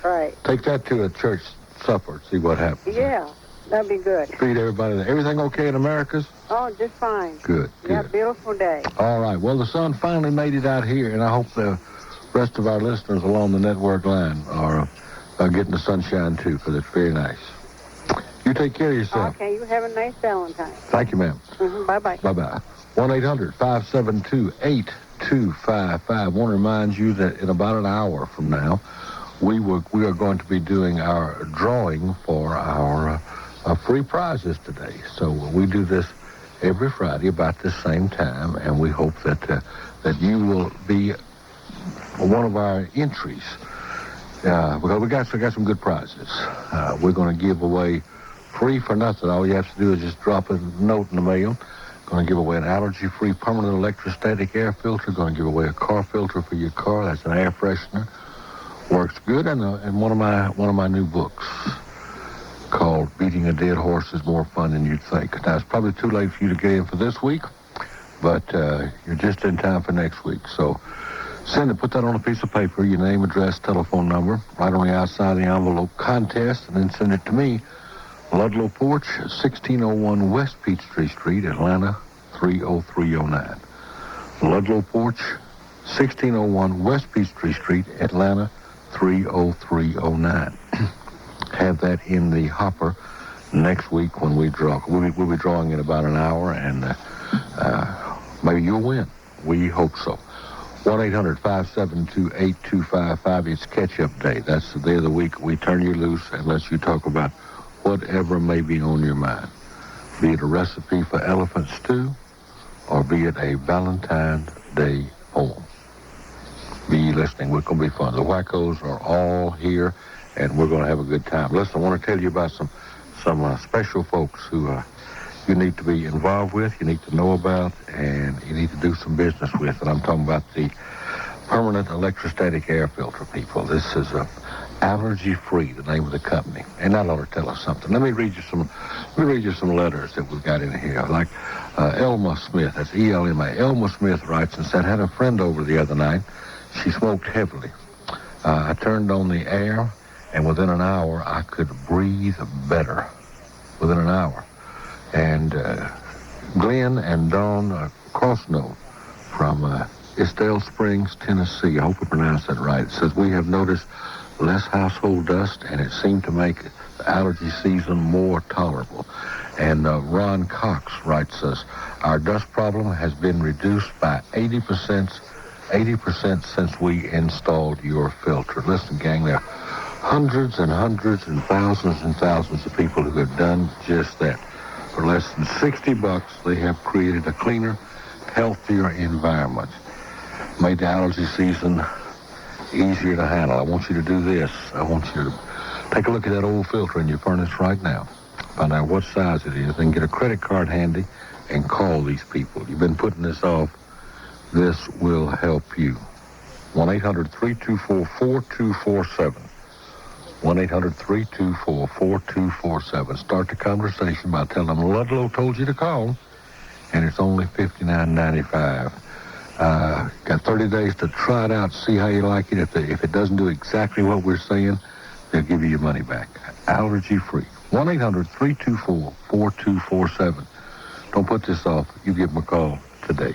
Right. Take that to a church supper, see what happens. Yeah, that'd be good. Feed everybody there. Everything okay in Americus? Oh, just fine. Good. Yeah, beautiful day. All right. Well, the sun finally made it out here, and I hope the rest of our listeners along the network line are getting the sunshine, too, because it's very nice. You take care of yourself. Okay, you have a nice Valentine. Thank you, ma'am. Bye-bye. Bye-bye. 1-800-572-8255. I want to remind you that in about an hour from now, we are going to be doing our drawing for our free prizes today. So we do this every Friday about this same time, and we hope that you will be one of our entries. Because we got some good prizes. We're going to give away free for nothing. All you have to do is just drop a note in the mail. Going to give away an allergy-free permanent electrostatic air filter. Going to give away a car filter for your car. That's an air freshener. Works good. And one of my new books called "Beating a Dead Horse is More Fun Than You'd Think." Now it's probably too late for you to get in for this week, but you're just in time for next week. So put that on a piece of paper, your name, address, telephone number, right on the outside of the envelope, contest, and then send it to me. Ludlow Porch, 1601 West Peachtree Street, Atlanta, 30309. Ludlow Porch, 1601 West Peachtree Street, Atlanta, 30309. Have that in the hopper next week when we draw. We'll be drawing in about an hour, and maybe you'll win. We hope so. 1-800-572-8255. It's catch-up day. That's the day of the week we turn you loose and let you talk about whatever may be on your mind, be it a recipe for elephant stew or be it a Valentine's Day poem. Be listening. We're going to be fun. The wackos are all here, and we're going to have a good time. Listen, I want to tell you about some special folks who you need to be involved with, you need to know about, and you need to do some business with. And I'm talking about the permanent electrostatic air filter people. This is allergy-free, the name of the company. And that ought to tell us something. Let me read you some letters that we've got in here. Like Elma Smith, that's E-L-M-A. Elma Smith writes and said, had a friend over the other night. She smoked heavily. I turned on the air, and within an hour, I could breathe better. Within an hour. And Glenn and Dawn Crossnote from Estelle Springs, Tennessee. I hope I pronounced that right. It says, we have noticed less household dust, and it seemed to make the allergy season more tolerable. And Ron Cox writes us, our dust problem has been reduced by 80% since we installed your filter. Listen, gang, there are Hundreds and hundreds and thousands of people who have done just that. For less than $60, they have created a cleaner, healthier environment. Made the allergy season easier to handle. I want you to do this. I want you to take a look at that old filter in your furnace right now. Find out what size it is, then get a credit card handy and call these people. You've been putting this off. This will help you. 1-800-324-4247. 1-800-324-4247. Start the conversation by telling them Ludlow told you to call, and it's only $59.95. Got 30 days to try it out, see how you like it. If it doesn't do exactly what we're saying, they'll give you your money back. Allergy-free. 1-800-324-4247. Don't put this off. You give them a call today.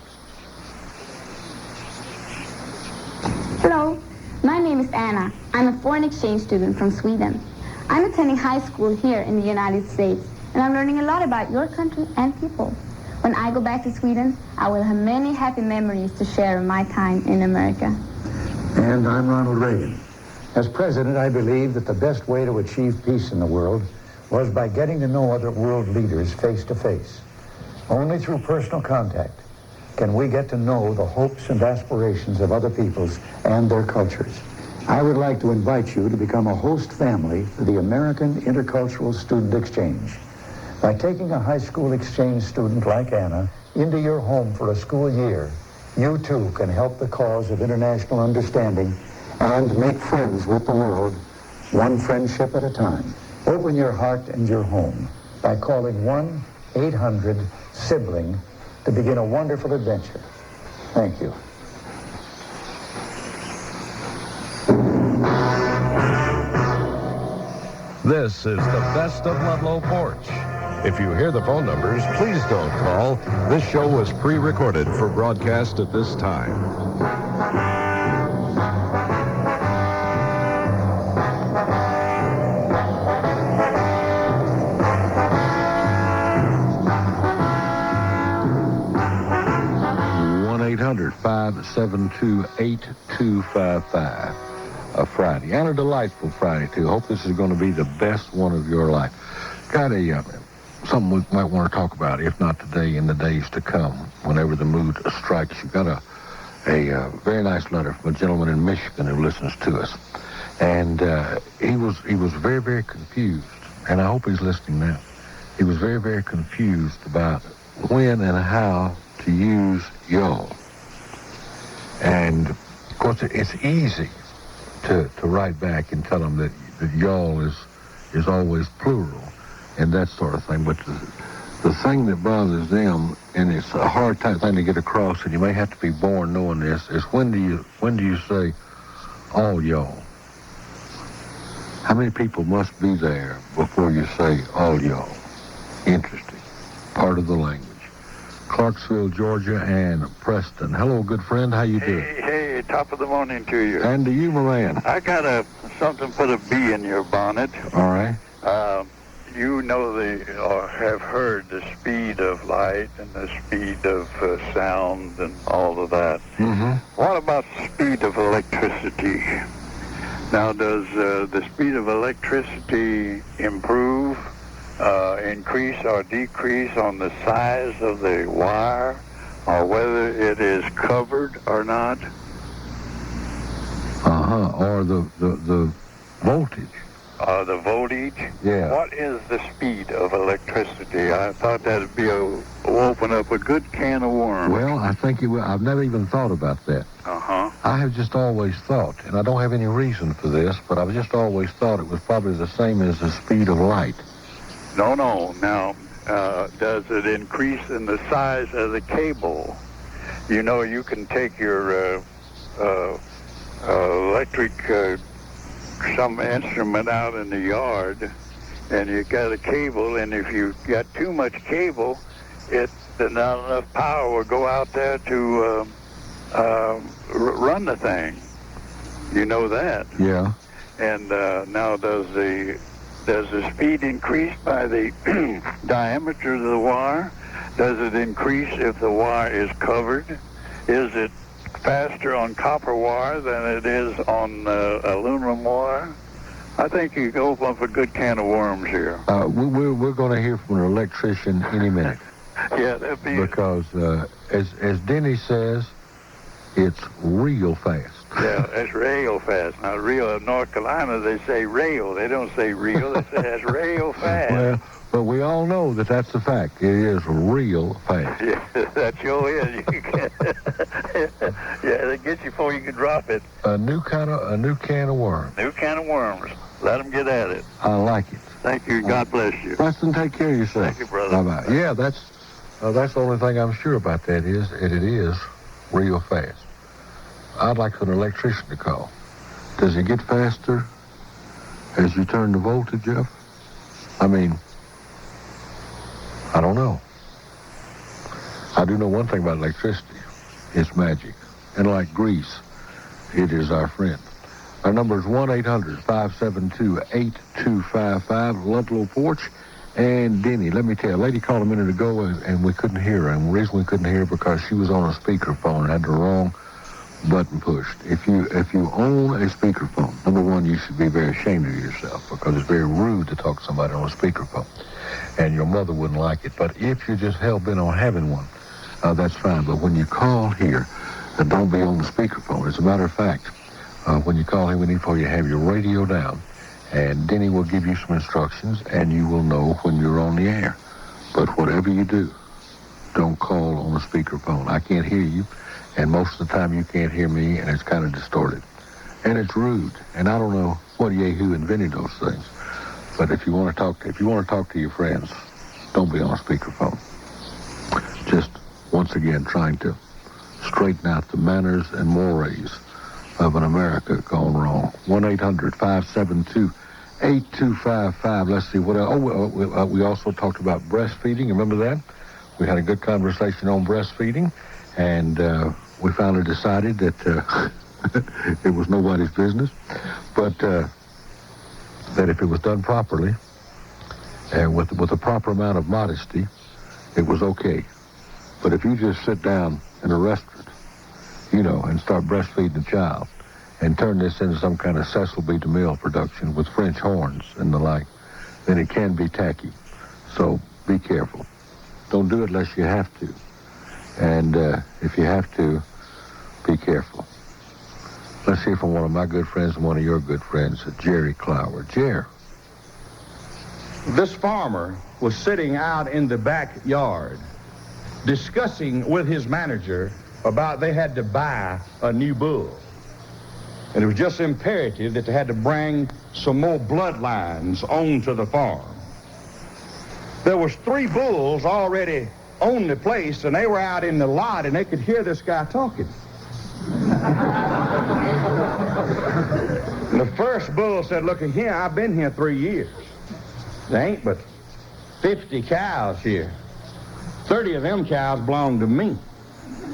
Hello, my name is Anna. I'm a foreign exchange student from Sweden. I'm attending high school here in the United States, and I'm learning a lot about your country and people. When I go back to Sweden, I will have many happy memories to share of my time in America. And I'm Ronald Reagan. As president, I believe that the best way to achieve peace in the world was by getting to know other world leaders face to face. Only through personal contact can we get to know the hopes and aspirations of other peoples and their cultures. I would like to invite you to become a host family for the American Intercultural Student Exchange. By taking a high school exchange student like Anna into your home for a school year, you too can help the cause of international understanding and make friends with the world, one friendship at a time. Open your heart and your home by calling 1-800-SIBLING to begin a wonderful adventure. Thank you. This is the best of Ludlow Porch. If you hear the phone numbers, please don't call. This show was pre-recorded for broadcast at this time. $1-800-572-8255. A Friday, and a delightful Friday, too. Hope this is going to be the best one of your life. Got something we might want to talk about, if not today, in the days to come, whenever the mood strikes. You got a very nice letter from a gentleman in Michigan who listens to us. And he was very, very confused, and I hope he's listening now. He was very, very confused about when and how to use y'all. And, of course, it's easy to write back and tell them that y'all is always plural and that sort of thing. But the thing that bothers them, and it's a hard thing to get across, and you may have to be born knowing this, is when do you say all y'all? How many people must be there before you say all y'all? Interesting. Part of the language. Clarksville, Georgia, and Preston. Hello, good friend. How you doing? Hey, top of the morning to you. And to you, my man. I got something put a bee in your bonnet. All right. You know or have heard the speed of light and the speed of sound and all of that. Mm-hmm. What about the speed of electricity? Now, does the speed of electricity improve, increase or decrease on the size of the wire, or whether it is covered or not? Or the voltage. The voltage? Yeah. What is the speed of electricity? I thought that'd be open up a good can of worms. Well, I think it will. I've never even thought about that. Uh-huh. I have just always thought, and I don't have any reason for this, but I've just always thought it was probably the same as the speed of light. No. Now, does it increase in the size of the cable? You know, you can take your electric some instrument out in the yard, and you got a cable, and if you got too much cable, not enough power will go out there to run the thing. You know that. Yeah. And now, does the speed increase by the diameter of the wire? Does it increase if the wire is covered? Is it faster on copper wire than it is on aluminum wire? I think you can open up a good can of worms here. We're going to hear from an electrician any minute. Yeah, that'd be... Because, as Denny says, it's real fast. Yeah, that's real fast. Now, real in North Carolina, they say rail. They don't say real. They say that's real fast. Well, but we all know that that's the fact. It is real fast. Yeah, that sure is. Yeah, they get you before you can drop it. A new can of worms. New can of worms. Let them get at it. I like it. Thank you. God bless you. Preston, take care of yourself. Thank you, brother. Bye-bye. Yeah, that's the only thing I'm sure about that is it is real fast. I'd like an electrician to call. Does it get faster as you turn the voltage up? I mean, I don't know. I do know one thing about electricity. It's magic. And like grease, it is our friend. Our number is 1-800-572-8255, Ludlow Porch. And Denny, let me tell you, a lady called a minute ago and we couldn't hear her. And the reason we couldn't hear her because she was on a speakerphone and had the wrong button pushed. If you own a speakerphone, number one, you should be very ashamed of yourself because it's very rude to talk to somebody on a speakerphone. And your mother wouldn't like it. But if you're just hell-bent on having one, that's fine. But when you call here, don't be on the speakerphone. As a matter of fact, when you call here, we need for you to have your radio down. And Denny will give you some instructions, and you will know when you're on the air. But whatever you do, don't call on a speakerphone. I can't hear you, and most of the time you can't hear me, and it's kind of distorted. And it's rude. And I don't know what yahoo invented those things. But if you want to talk to your friends, don't be on a speakerphone. Just once again trying to straighten out the manners and mores of an America gone wrong. 1-800-572-8255. Let's see what else. Oh, we also talked about breastfeeding. Remember that? We had a good conversation on breastfeeding, and we finally decided that it was nobody's business, but that if it was done properly and with a proper amount of modesty, it was okay. But if you just sit down in a restaurant, and start breastfeeding a child and turn this into some kind of Cecil B. DeMille production with French horns and the like, then it can be tacky. So be careful. Don't do it unless you have to. And if you have to, be careful. Let's hear from one of my good friends and one of your good friends, Jerry Clower. Jerry. This farmer was sitting out in the backyard discussing with his manager about they had to buy a new bull. And it was just imperative that they had to bring some more bloodlines onto the farm. There was 3 bulls already on the place, and they were out in the lot, and they could hear this guy talking. And the first bull said, "Look at here, I've been here 3 years. There ain't but 50 cows here. 30 of them cows belong to me.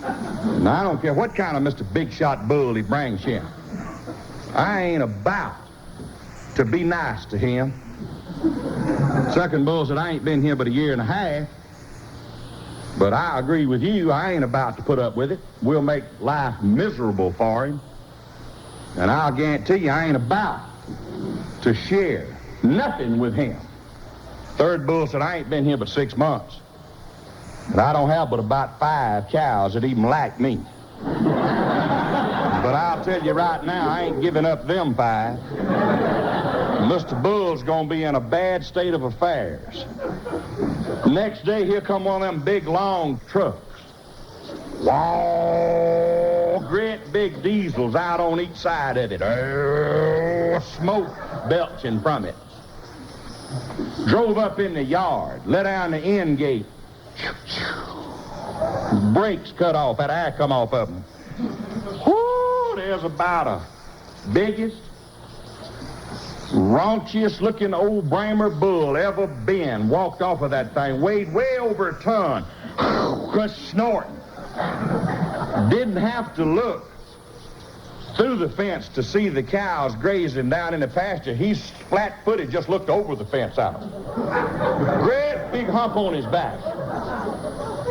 And I don't care what kind of Mr. Big Shot bull he brings here. I ain't about to be nice to him." Second bull said, "I ain't been here but a year and a half. But I agree with you, I ain't about to put up with it. We'll make life miserable for him. And I'll guarantee you I ain't about to share nothing with him." Third bull said, "I ain't been here but 6 months. And I don't have but about 5 cows that even like me. But I'll tell you right now, I ain't giving up them 5. Mr. Bull's gonna be in a bad state of affairs." Next day, here come one of them big, long trucks. Whoa, great big diesels out on each side of it. Smoke belching from it. Drove up in the yard, let down the end gate. Brakes cut off, that air come off of them. Whoo, there's about a biggest, raunchiest looking old Bramer bull ever been. Walked off of that thing, weighed way over a ton. Just snorting. Didn't have to look through the fence to see the cows grazing down in the pasture. He's flat-footed, just looked over the fence at them. Great big hump on his back.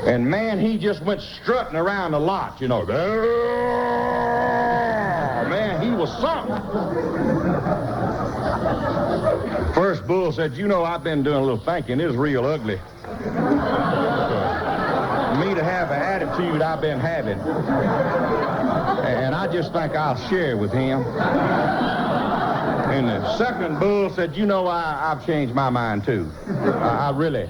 And man, he just went strutting around the lot, Man, he was something. First bull said, you know, I've been doing a little thinking. It's real ugly. Me to have the attitude I've been having. And I just think I'll share with him. And the second bull said, you know, I've changed my mind, too. I really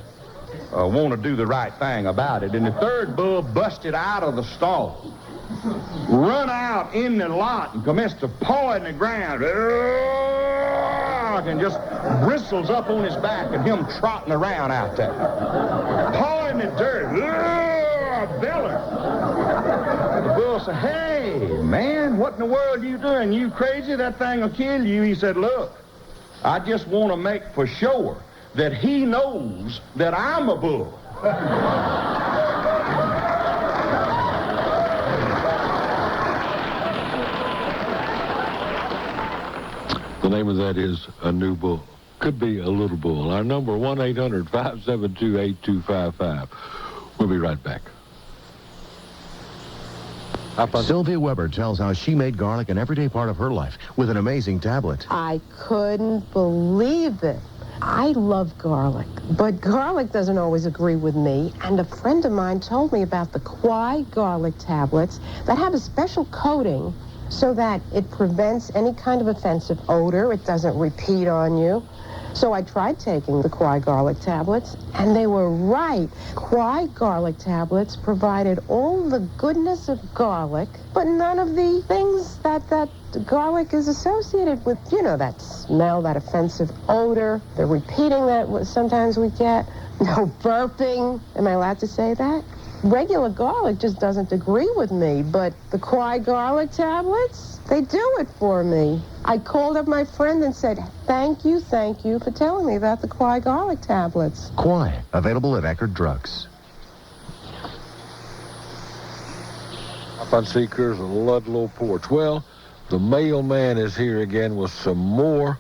want to do the right thing about it. And the third bull busted out of the stall, run out in the lot, and commenced to paw in the ground. And just bristles up on his back and him trotting around out there. Paw in the dirt. Beller. The bull said, hey, man, what in the world are you doing? You crazy? That thing will kill you. He said, look, I just want to make for sure that he knows that I'm a bull. The name of that is A New Bull. Could be a little bull. Our number, 1-800-572-8255. We'll be right back. Sylvia Weber tells how she made garlic an everyday part of her life with an amazing tablet. I couldn't believe it. I love garlic, but garlic doesn't always agree with me. And a friend of mine told me about the Quai garlic tablets that have a special coating so that it prevents any kind of offensive odor. It doesn't repeat on you. So I tried taking the Quai garlic tablets, and they were right. Quai garlic tablets provided all the goodness of garlic, but none of the things that garlic is associated with. You know, that smell, that offensive odor, the repeating that sometimes we get. No burping. Am I allowed to say that? Regular garlic just doesn't agree with me, but the Quai garlic tablets, they do it for me. I called up my friend and said, thank you for telling me about the Quai garlic tablets. Quai, available at Eckerd Drugs. Fun Seekers and Ludlow Porch. Well, the mailman is here again with some more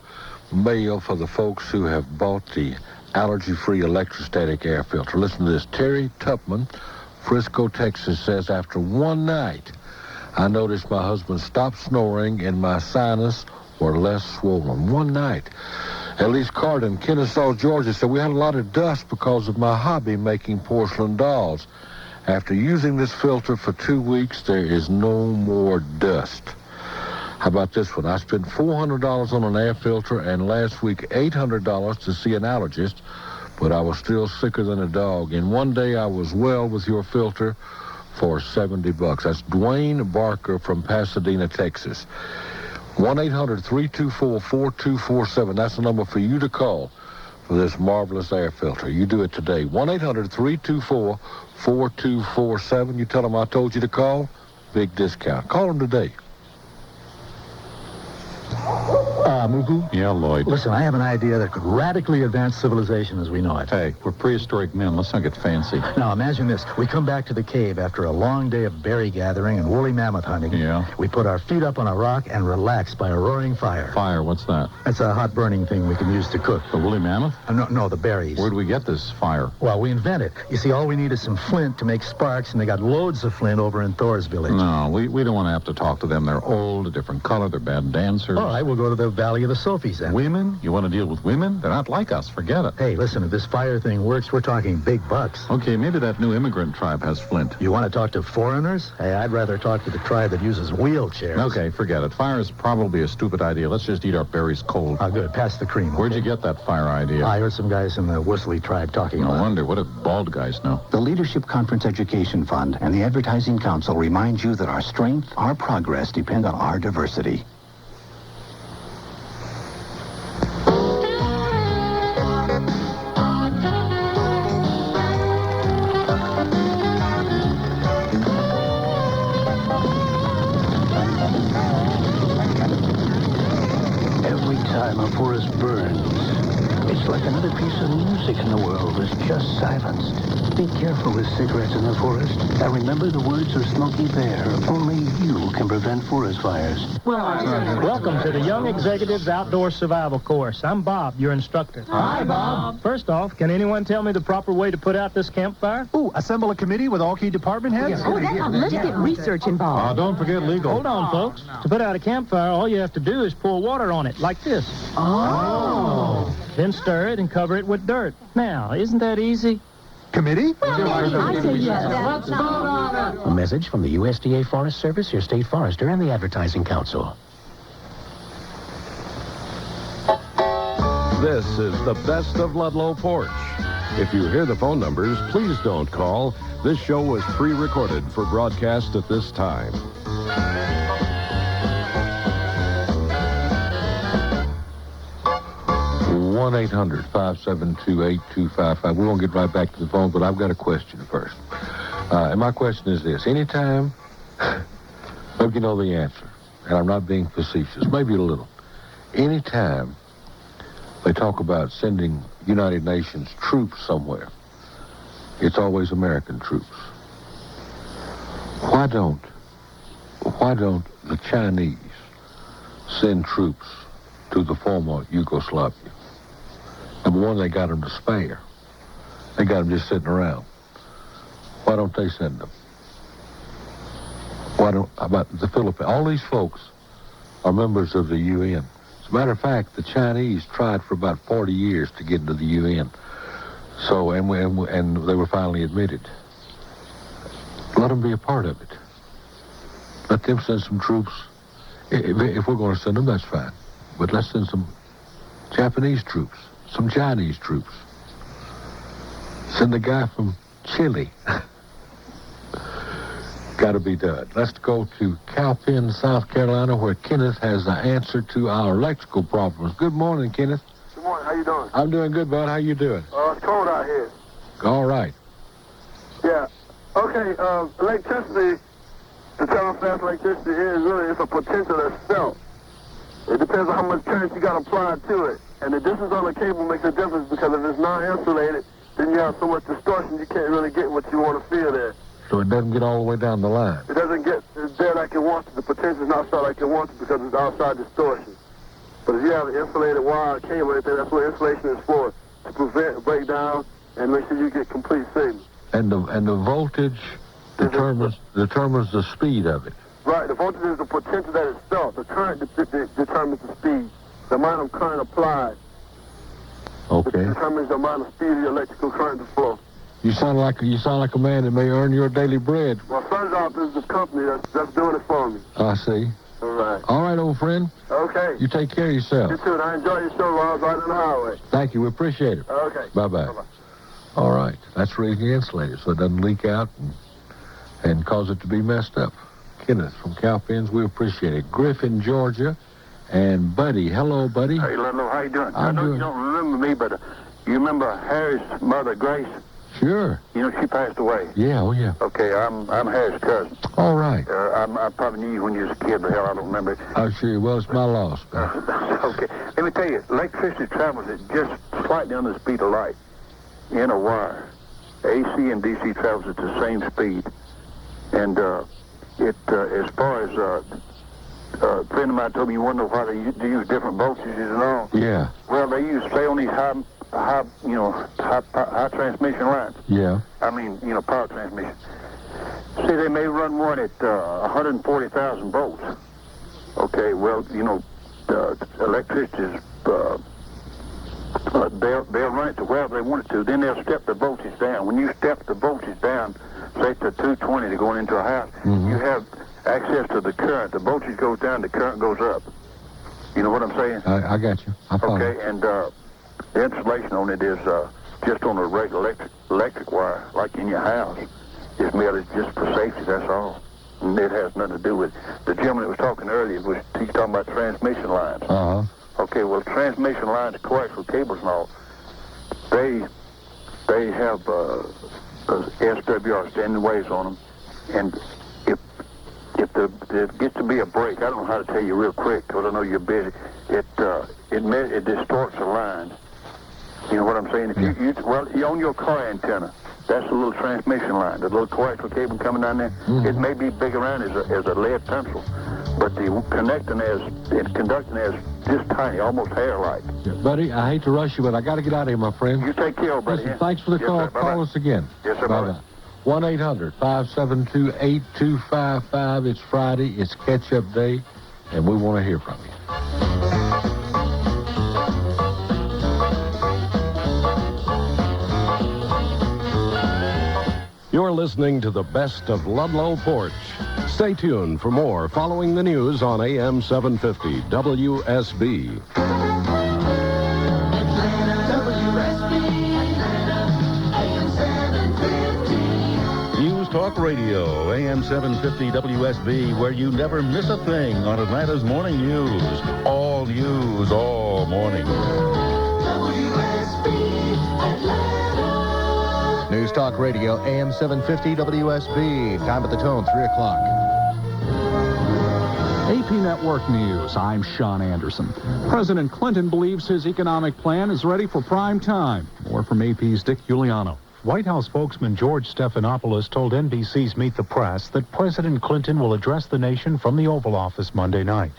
mail for the folks who have bought the allergy-free electrostatic air filter. Listen to this. Terry Tupman, Frisco, Texas, says, after one night, I noticed my husband stopped snoring and my sinus were less swollen. One night. Elise Carden, Kennesaw, Georgia, said, we had a lot of dust because of my hobby making porcelain dolls. After using this filter for 2 weeks, there is no more dust. How about this one? I spent $400 on an air filter and last week $800 to see an allergist, but I was still sicker than a dog. In one day, I was well with your filter for $70. That's Dwayne Barker from Pasadena, Texas. 1-800-324-4247. That's the number for you to call for this marvelous air filter. You do it today. 1-800-324-4247. You tell them I told you to call. Big discount. Call them today. Mugu? Yeah, Lloyd. Listen, I have an idea that could radically advance civilization as we know it. Hey, we're prehistoric men. Let's not get fancy. Now, imagine this. We come back to the cave after a long day of berry gathering and woolly mammoth hunting. Yeah. We put our feet up on a rock and relax by a roaring fire. Fire? What's that? That's a hot burning thing we can use to cook. The woolly mammoth? No, the berries. Where'd we get this fire? Well, we invent it. You see, all we need is some flint to make sparks, and they got loads of flint over in Thor's village. No, we don't want to have to talk to them. They're old, a different color, they're bad dancers. All right, we'll go to the Valley of the Sophies then. Women? You want to deal with women? They're not like us. Forget it. Hey, listen, if this fire thing works, we're talking big bucks. Okay, maybe that new immigrant tribe has flint. You want to talk to foreigners? Hey, I'd rather talk to the tribe that uses wheelchairs. Okay, forget it. Fire is probably a stupid idea. Let's just eat our berries cold. Oh, good. Pass the cream. Where'd you get that fire idea? I heard some guys in the Whistly tribe talking No about wonder. What do bald guys know? The Leadership Conference Education Fund and the Advertising Council remind you that our strength, our progress depend on our diversity. Every time a forest burns, it's like another piece of music in the world is just silenced. Be careful with cigarettes in the forest. And remember the words of Smokey Bear. Only you can prevent forest fires. Welcome to the Young Executives Outdoor Survival Course. I'm Bob, your instructor. Hi, Bob. First off, can anyone tell me the proper way to put out this campfire? Ooh, assemble a committee with all key department heads? Let's get research involved. Don't forget legal. Hold on, folks. To put out a campfire, all you have to do is pour water on it, like this. Oh. then stir it and cover it with dirt. Now, isn't that easy? Committee? I say yes. Let's vote on it. A message from the USDA Forest Service, your state forester, and the Advertising Council. This is the best of Ludlow Porch. If you hear the phone numbers, please don't call. This show was pre-recorded for broadcast at this time. One 800-572-8255. We won't get right back to the phone, but I've got a question first. And my question is this. Anytime, hope you know the answer, and I'm not being facetious, maybe a little. Anytime they talk about sending United Nations troops somewhere, it's always American troops. Why don't the Chinese send troops to the former Yugoslavia? Number one, they got them to spare. They got them just sitting around. Why don't they send them? How about the Philippines? All these folks are members of the UN. As a matter of fact, the Chinese tried for about 40 years to get into the UN. So, and they were finally admitted. Let them be a part of it. Let them send some troops. If we're going to send them, that's fine. But let's send some Japanese troops, some Chinese troops. Send a guy from Chile. Got to be done. Let's go to Cowpens, South Carolina, where Kenneth has the answer to our electrical problems. Good morning, Kenneth. Good morning. How you doing? I'm doing good, bud. How you doing? It's cold out here. All right. Yeah. Okay, electricity, to tell how fast electricity is, really, it's a potential that's felt. It depends on how much current you got applied to it. And the distance on the cable makes a difference, because if it's non-insulated, then you have so much distortion you can't really get what you want to feel there. So it doesn't get all the way down the line. It doesn't get there like it wants to. The potential is not felt like it wants to because it's outside distortion. But if you have an insulated wire or cable or anything, that's what insulation is for, to prevent breakdown and make sure you get complete signal. And the voltage determines the speed of it. Right, the voltage is the potential that is felt. The current determines the speed, the amount of current applied. Okay. It determines the amount of speed of the electrical current to flow. You sound like a man that may earn your daily bread. Well, Sun's is the company that's doing it for me. I see. All right. All right, old friend. Okay. You take care of yourself. You too, and I enjoy your show while I was riding on the highway. Thank you. We appreciate it. Okay. Bye-bye. Bye-bye. All right. That's raising the insulator so it doesn't leak out and cause it to be messed up. Kenneth from Cowpens, we appreciate it. Griffin, Georgia, and Buddy. Hello, Buddy. Hey, Ludlow, how you doing? I'm I know doing... you don't remember me, but you remember Harry's mother, Grace? Sure. You know, she passed away. Yeah, oh yeah. Okay, I'm Harry's cousin. All right. I probably knew you when you was a kid, but hell, I don't remember. Oh, sure. Well, it's my loss. Okay. Let me tell you, electricity travels at just slightly under the speed of light in a wire. AC and DC travels at the same speed. And as far as a friend of mine told me, you wonder why they use different voltages and all. Yeah. Well, they say on these high transmission lines. Yeah. I mean, power transmission. See, they may run one at 140,000 volts. Okay, well, the electricity is, they'll run it to wherever they want it to. Then they'll step the voltage down. When you step the voltage down, say to 220 to going into a house, you have access to the current. The voltage goes down, the current goes up. You know what I'm saying? I got you. I follow. Okay, and the insulation on it is just on a regular electric wire, like in your house. It's merely just for safety, that's all. And it has nothing to do with... The gentleman that was talking earlier, he's talking about transmission lines. Uh-huh. Okay, well, transmission lines, coaxial cables and all, they have SWR, standing waves on them. And if there gets to be a break, I don't know how to tell you real quick, because I know you're busy, it distorts the line. You know what I'm saying? If you own your car antenna, that's a little transmission line, the little coaxial cable coming down there. It may be big around as a lead pencil, but the conducting is just tiny, almost hair-like. Yeah, buddy, I hate to rush you, but I got to get out of here, my friend. You take care, buddy. Listen, thanks for the call. Sir, call us again. Yes, sir. Bye-bye. 1-800-572-8255. It's Friday. It's catch-up day, and we want to hear from you. listening to the best of Ludlow Porch. Stay tuned for more following the news on AM 750 WSB. News Talk Radio, AM 750 WSB, where you never miss a thing on Atlanta's morning news. All news, all morning. News Talk Radio, AM 750 WSB. Time at the tone, 3 o'clock. AP Network News, I'm Sean Anderson. President Clinton believes his economic plan is ready for prime time. More from AP's Dick Giuliano. White House spokesman George Stephanopoulos told NBC's Meet the Press that President Clinton will address the nation from the Oval Office Monday night.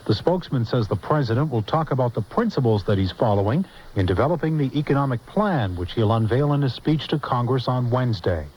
The spokesman says the president will talk about the principles that he's following in developing the economic plan, which he'll unveil in a speech to Congress on Wednesday.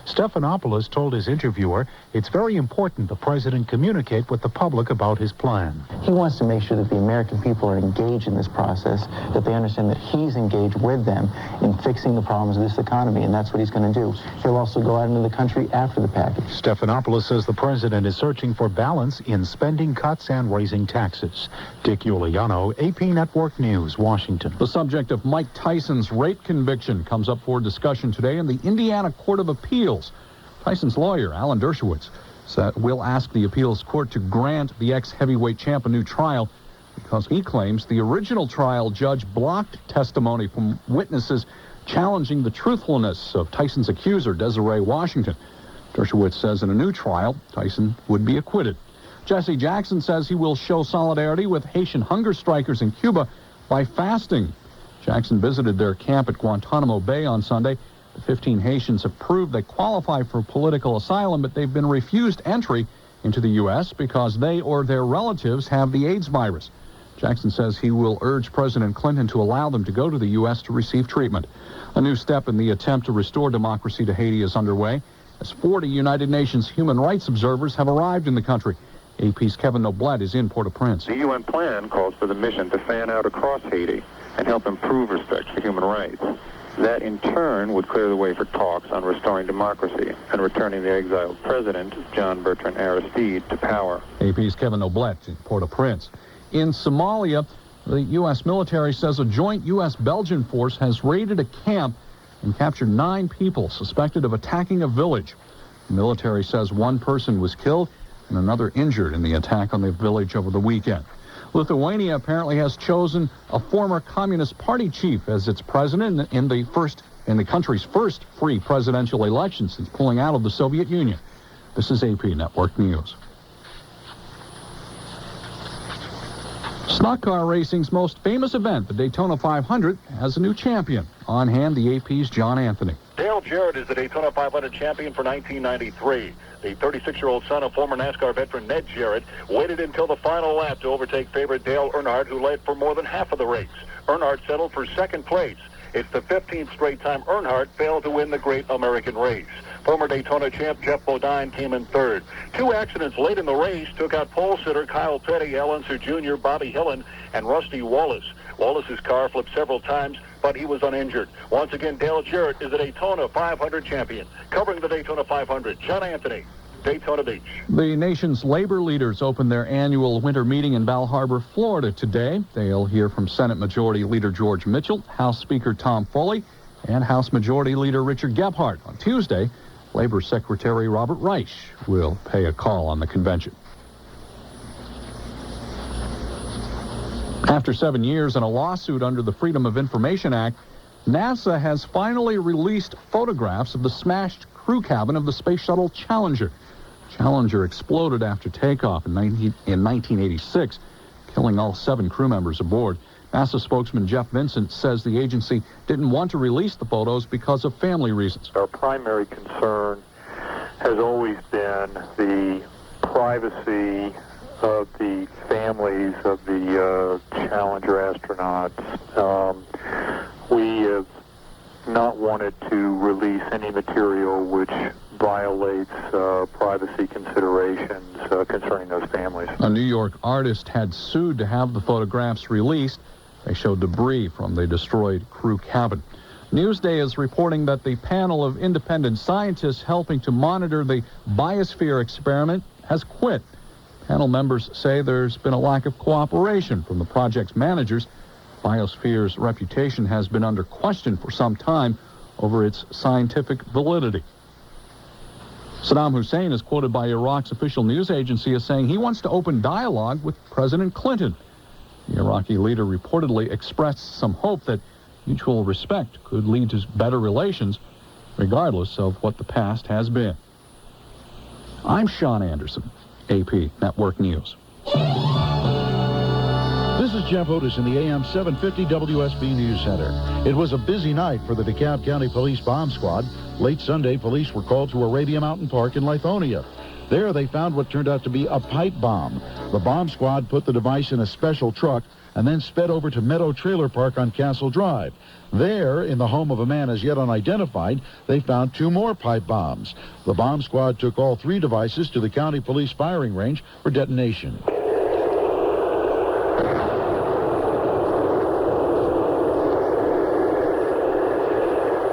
Stephanopoulos told his interviewer it's very important the president communicate with the public about his plan. He wants to make sure that the American people are engaged in this process, that they understand that he's engaged with them in fixing the problems of this economy, and that's what he's going to do. He'll also go out into the country after the package. Stephanopoulos says the president is searching for balance in spending cuts and raising taxes. Dick Giuliano, AP Network News, Washington. The subject of Mike Tyson's rape conviction comes up for discussion today in the Indiana Court of Appeals. Tyson's lawyer, Alan Dershowitz, will ask the appeals court to grant the ex-heavyweight champ a new trial because he claims the original trial judge blocked testimony from witnesses challenging the truthfulness of Tyson's accuser, Desiree Washington. Dershowitz says in a new trial, Tyson would be acquitted. Jesse Jackson says he will show solidarity with Haitian hunger strikers in Cuba by fasting. Jackson visited their camp at Guantanamo Bay on Sunday. The 15 Haitians have proved they qualify for political asylum, but they've been refused entry into the U.S. because they or their relatives have the AIDS virus. Jackson says he will urge President Clinton to allow them to go to the U.S. to receive treatment. A new step in the attempt to restore democracy to Haiti is underway, as 40 United Nations human rights observers have arrived in the country. AP's Kevin Noblet is in Port-au-Prince. The UN plan calls for the mission to fan out across Haiti and help improve respect for human rights. That, in turn, would clear the way for talks on restoring democracy and returning the exiled president, John Bertrand Aristide, to power. AP's Kevin Noblet in Port-au-Prince. In Somalia, the U.S. military says a joint U.S.-Belgian force has raided a camp and captured 9 people suspected of attacking a village. The military says 1 person was killed and another injured in the attack on the village over the weekend. Lithuania apparently has chosen a former Communist Party chief as its president in the country's first free presidential election since pulling out of the Soviet Union. This is AP Network News. Stock car racing's most famous event, the Daytona 500, has a new champion. On hand, the AP's John Anthony. Dale Jarrett is the Daytona 500 champion for 1993. The 36-year-old son of former NASCAR veteran Ned Jarrett waited until the final lap to overtake favorite Dale Earnhardt, who led for more than half of the race. Earnhardt settled for second place. It's the 15th straight time Earnhardt failed to win the Great American Race. Former Daytona champ Jeff Bodine came in third. 2 accidents late in the race took out pole sitter Kyle Petty, Al Unser Jr., Bobby Hillen, and Rusty Wallace. Wallace's car flipped several times, but he was uninjured. Once again, Dale Jarrett is a Daytona 500 champion. Covering the Daytona 500, John Anthony, Daytona Beach. The nation's labor leaders opened their annual winter meeting in Bal Harbour, Florida today. They'll hear from Senate Majority Leader George Mitchell, House Speaker Tom Foley, and House Majority Leader Richard Gephardt. On Tuesday, Labor Secretary Robert Reich will pay a call on the convention. After 7 years and a lawsuit under the Freedom of Information Act, NASA has finally released photographs of the smashed crew cabin of the Space Shuttle Challenger. Challenger exploded after takeoff in 1986, killing all 7 crew members aboard. NASA spokesman Jeff Vincent says the agency didn't want to release the photos because of family reasons. Our primary concern has always been the privacy of the families of the Challenger astronauts. We have not wanted to release any material which violates privacy considerations concerning those families. A New York artist had sued to have the photographs released. They showed debris from the destroyed crew cabin. Newsday is reporting that the panel of independent scientists helping to monitor the biosphere experiment has quit. Panel members say there's been a lack of cooperation from the project's managers. Biosphere's reputation has been under question for some time over its scientific validity. Saddam Hussein is quoted by Iraq's official news agency as saying he wants to open dialogue with President Clinton. The Iraqi leader reportedly expressed some hope that mutual respect could lead to better relations, regardless of what the past has been. I'm Sean Anderson, AP Network News. This is Jeff Otis in the AM 750 WSB News Center. It was a busy night for the DeKalb County Police Bomb Squad. Late Sunday, police were called to Arabia Mountain Park in Lithonia. There, they found what turned out to be a pipe bomb. The bomb squad put the device in a special truck and then sped over to Meadow Trailer Park on Castle Drive. There, in the home of a man as yet unidentified, they found 2 more pipe bombs. The bomb squad took all 3 devices to the county police firing range for detonation.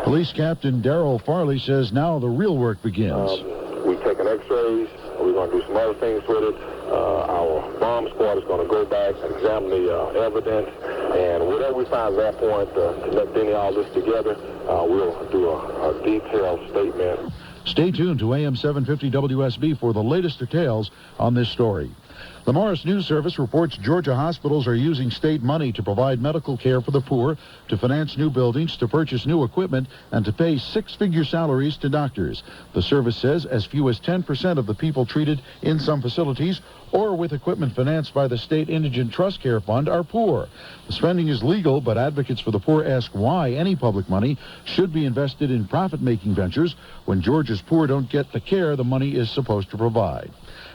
Police Captain Darrell Farley says now the real work begins. We've taken x-rays. We're going to do some other things with it. Our bomb squad is going to go back and examine the evidence. And whatever we find at that point, connecting all this together, we'll do a detailed statement. Stay tuned to AM 750 WSB for the latest details on this story. The Morris News Service reports Georgia hospitals are using state money to provide medical care for the poor, to finance new buildings, to purchase new equipment, and to pay 6-figure salaries to doctors. The service says as few as 10% of the people treated in some facilities or with equipment financed by the State Indigent Trust Care Fund are poor. The spending is legal, but advocates for the poor ask why any public money should be invested in profit-making ventures when Georgia's poor don't get the care the money is supposed to provide.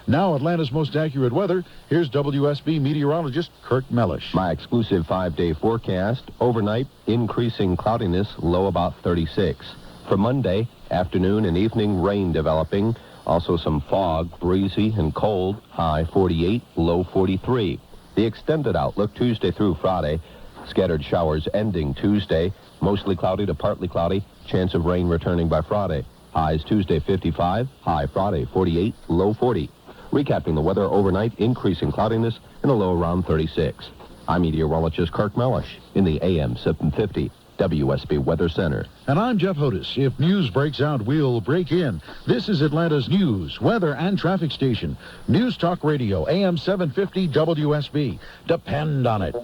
Now, Atlanta's most accurate weather. Here's WSB meteorologist Kirk Mellish. My exclusive 5-day forecast. Overnight, increasing cloudiness, low about 36. For Monday, afternoon and evening, rain developing. Also some fog, breezy and cold, high 48, low 43. The extended outlook Tuesday through Friday. Scattered showers ending Tuesday. Mostly cloudy to partly cloudy. Chance of rain returning by Friday. Highs Tuesday 55, high Friday 48, low 40. Recapping the weather overnight, increasing cloudiness and a low around 36. I'm meteorologist Kirk Mellish in the AM 750 WSB Weather Center. And I'm Jeff Otis. If news breaks out, we'll break in. This is Atlanta's news, weather, and traffic station. News Talk Radio, AM 750 WSB. Depend on it.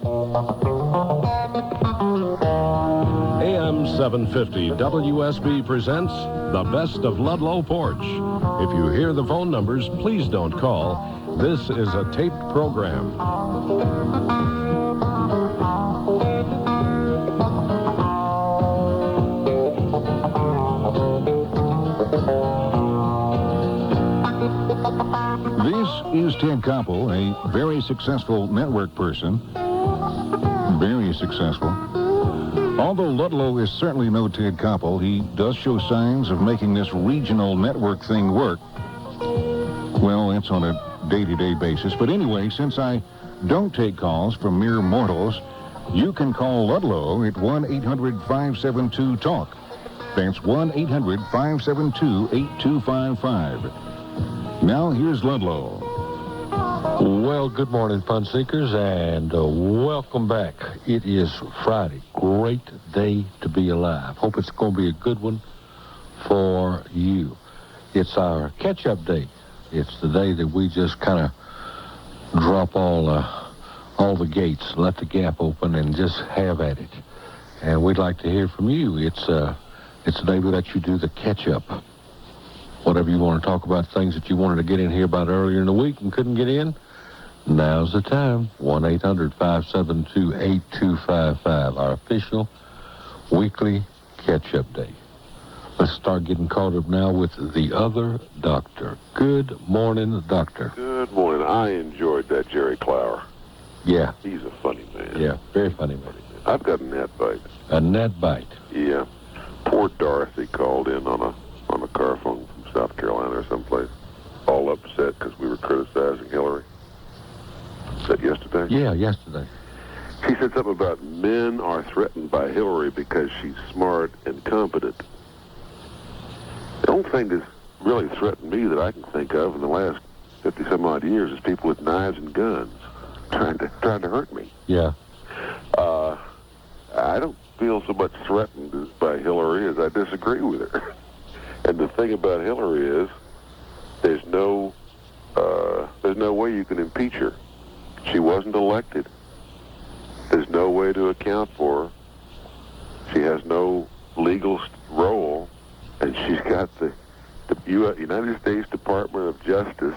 AM 750 WSB presents The Best of Ludlow Porch. If you hear the phone numbers, please don't call. This is a taped program. This is Ted Koppel, a very successful network person. Very successful. Although Ludlow is certainly no Ted Koppel, he does show signs of making this regional network thing work. Well, that's on a day-to-day basis. But anyway, since I don't take calls from mere mortals, you can call Ludlow at 1-800-572-TALK. That's 1-800-572-8255. Now, here's Ludlow. Well, good morning, fun seekers, and welcome back. It is Friday. Great day to be alive. Hope it's going to be a good one for you. It's our catch-up day. It's the day that we just kind of drop all the gates, let the gap open, and just have at it. And we'd like to hear from you. It's the day we let you do the catch-up. Whatever you want to talk about, things that you wanted to get in here about earlier in the week and couldn't get in, now's the time. 1-800-572-8255, our official weekly catch-up day. Let's start getting caught up now with the other doctor. Good morning, doctor. Good morning. I enjoyed that Jerry Clower. Yeah. He's a funny man. Yeah, very funny man. I've got a gnat bite. A gnat bite? Yeah. Poor Dorothy called in on a car phone from South Carolina or someplace, all upset because we were criticizing Hillary. Was that yesterday? Yeah, yesterday. She said something about men are threatened by Hillary because she's smart and competent. The only thing that's really threatened me that I can think of in the last 50-some-odd years is people with knives and guns trying to hurt me. Yeah. I don't feel so much threatened by Hillary as I disagree with her. And the thing about Hillary is there's no way you can impeach her. She wasn't elected. There's no way to account for her. She has no legal role, and she's got the United States Department of Justice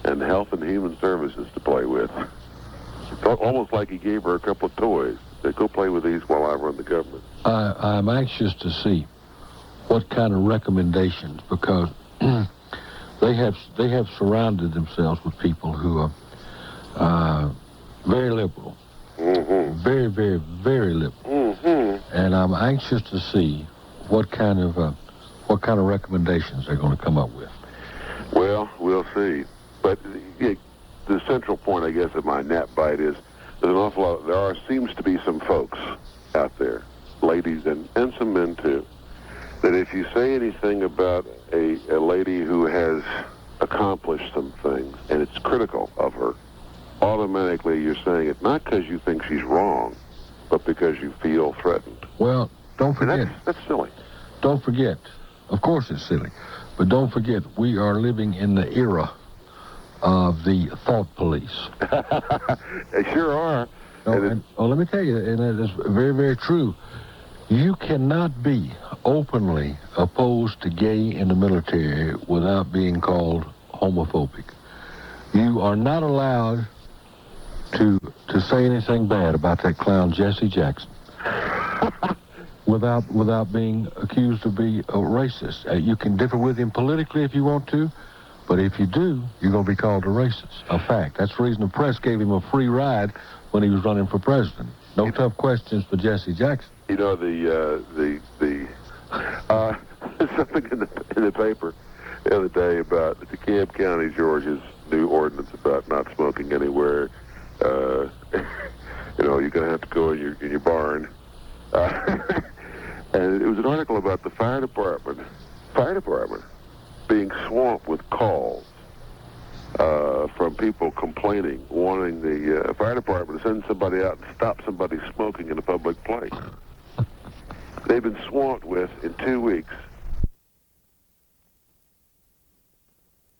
and Health and Human Services to play with. It's almost like he gave her a couple of toys. They go play with these while I run the government. I'm anxious to see what kind of recommendations, because they have surrounded themselves with people who are very liberal, very, very, very liberal, and I'm anxious to see what kind of recommendations they're going to come up with. Well, we'll see. But the central point, I guess, of my nap bite is there's an awful lot. Seems to be some folks out there, ladies and some men too, that if you say anything about a lady who has accomplished some things and it's critical of her, automatically you're saying it not because you think she's wrong, but because you feel threatened. Well, don't forget. That's silly. Don't forget. Of course it's silly. But don't forget, we are living in the era of the thought police. They sure are. Let me tell you, and it is very, very true. You cannot be openly opposed to gay in the military without being called homophobic. You are not allowed to say anything bad about that clown Jesse Jackson without being accused of being a racist. You can differ with him politically if you want to, but if you do, you're going to be called a racist. A fact. That's the reason the press gave him a free ride when he was running for president. No tough questions for Jesse Jackson. You know, there's something in the paper the other day about the DeKalb County, Georgia's new ordinance about not smoking anywhere. You're going to have to go in your barn. And it was an article about the fire department being swamped with calls from people complaining, wanting the fire department to send somebody out and stop somebody smoking in a public place. They've been swamped with, in 2 weeks,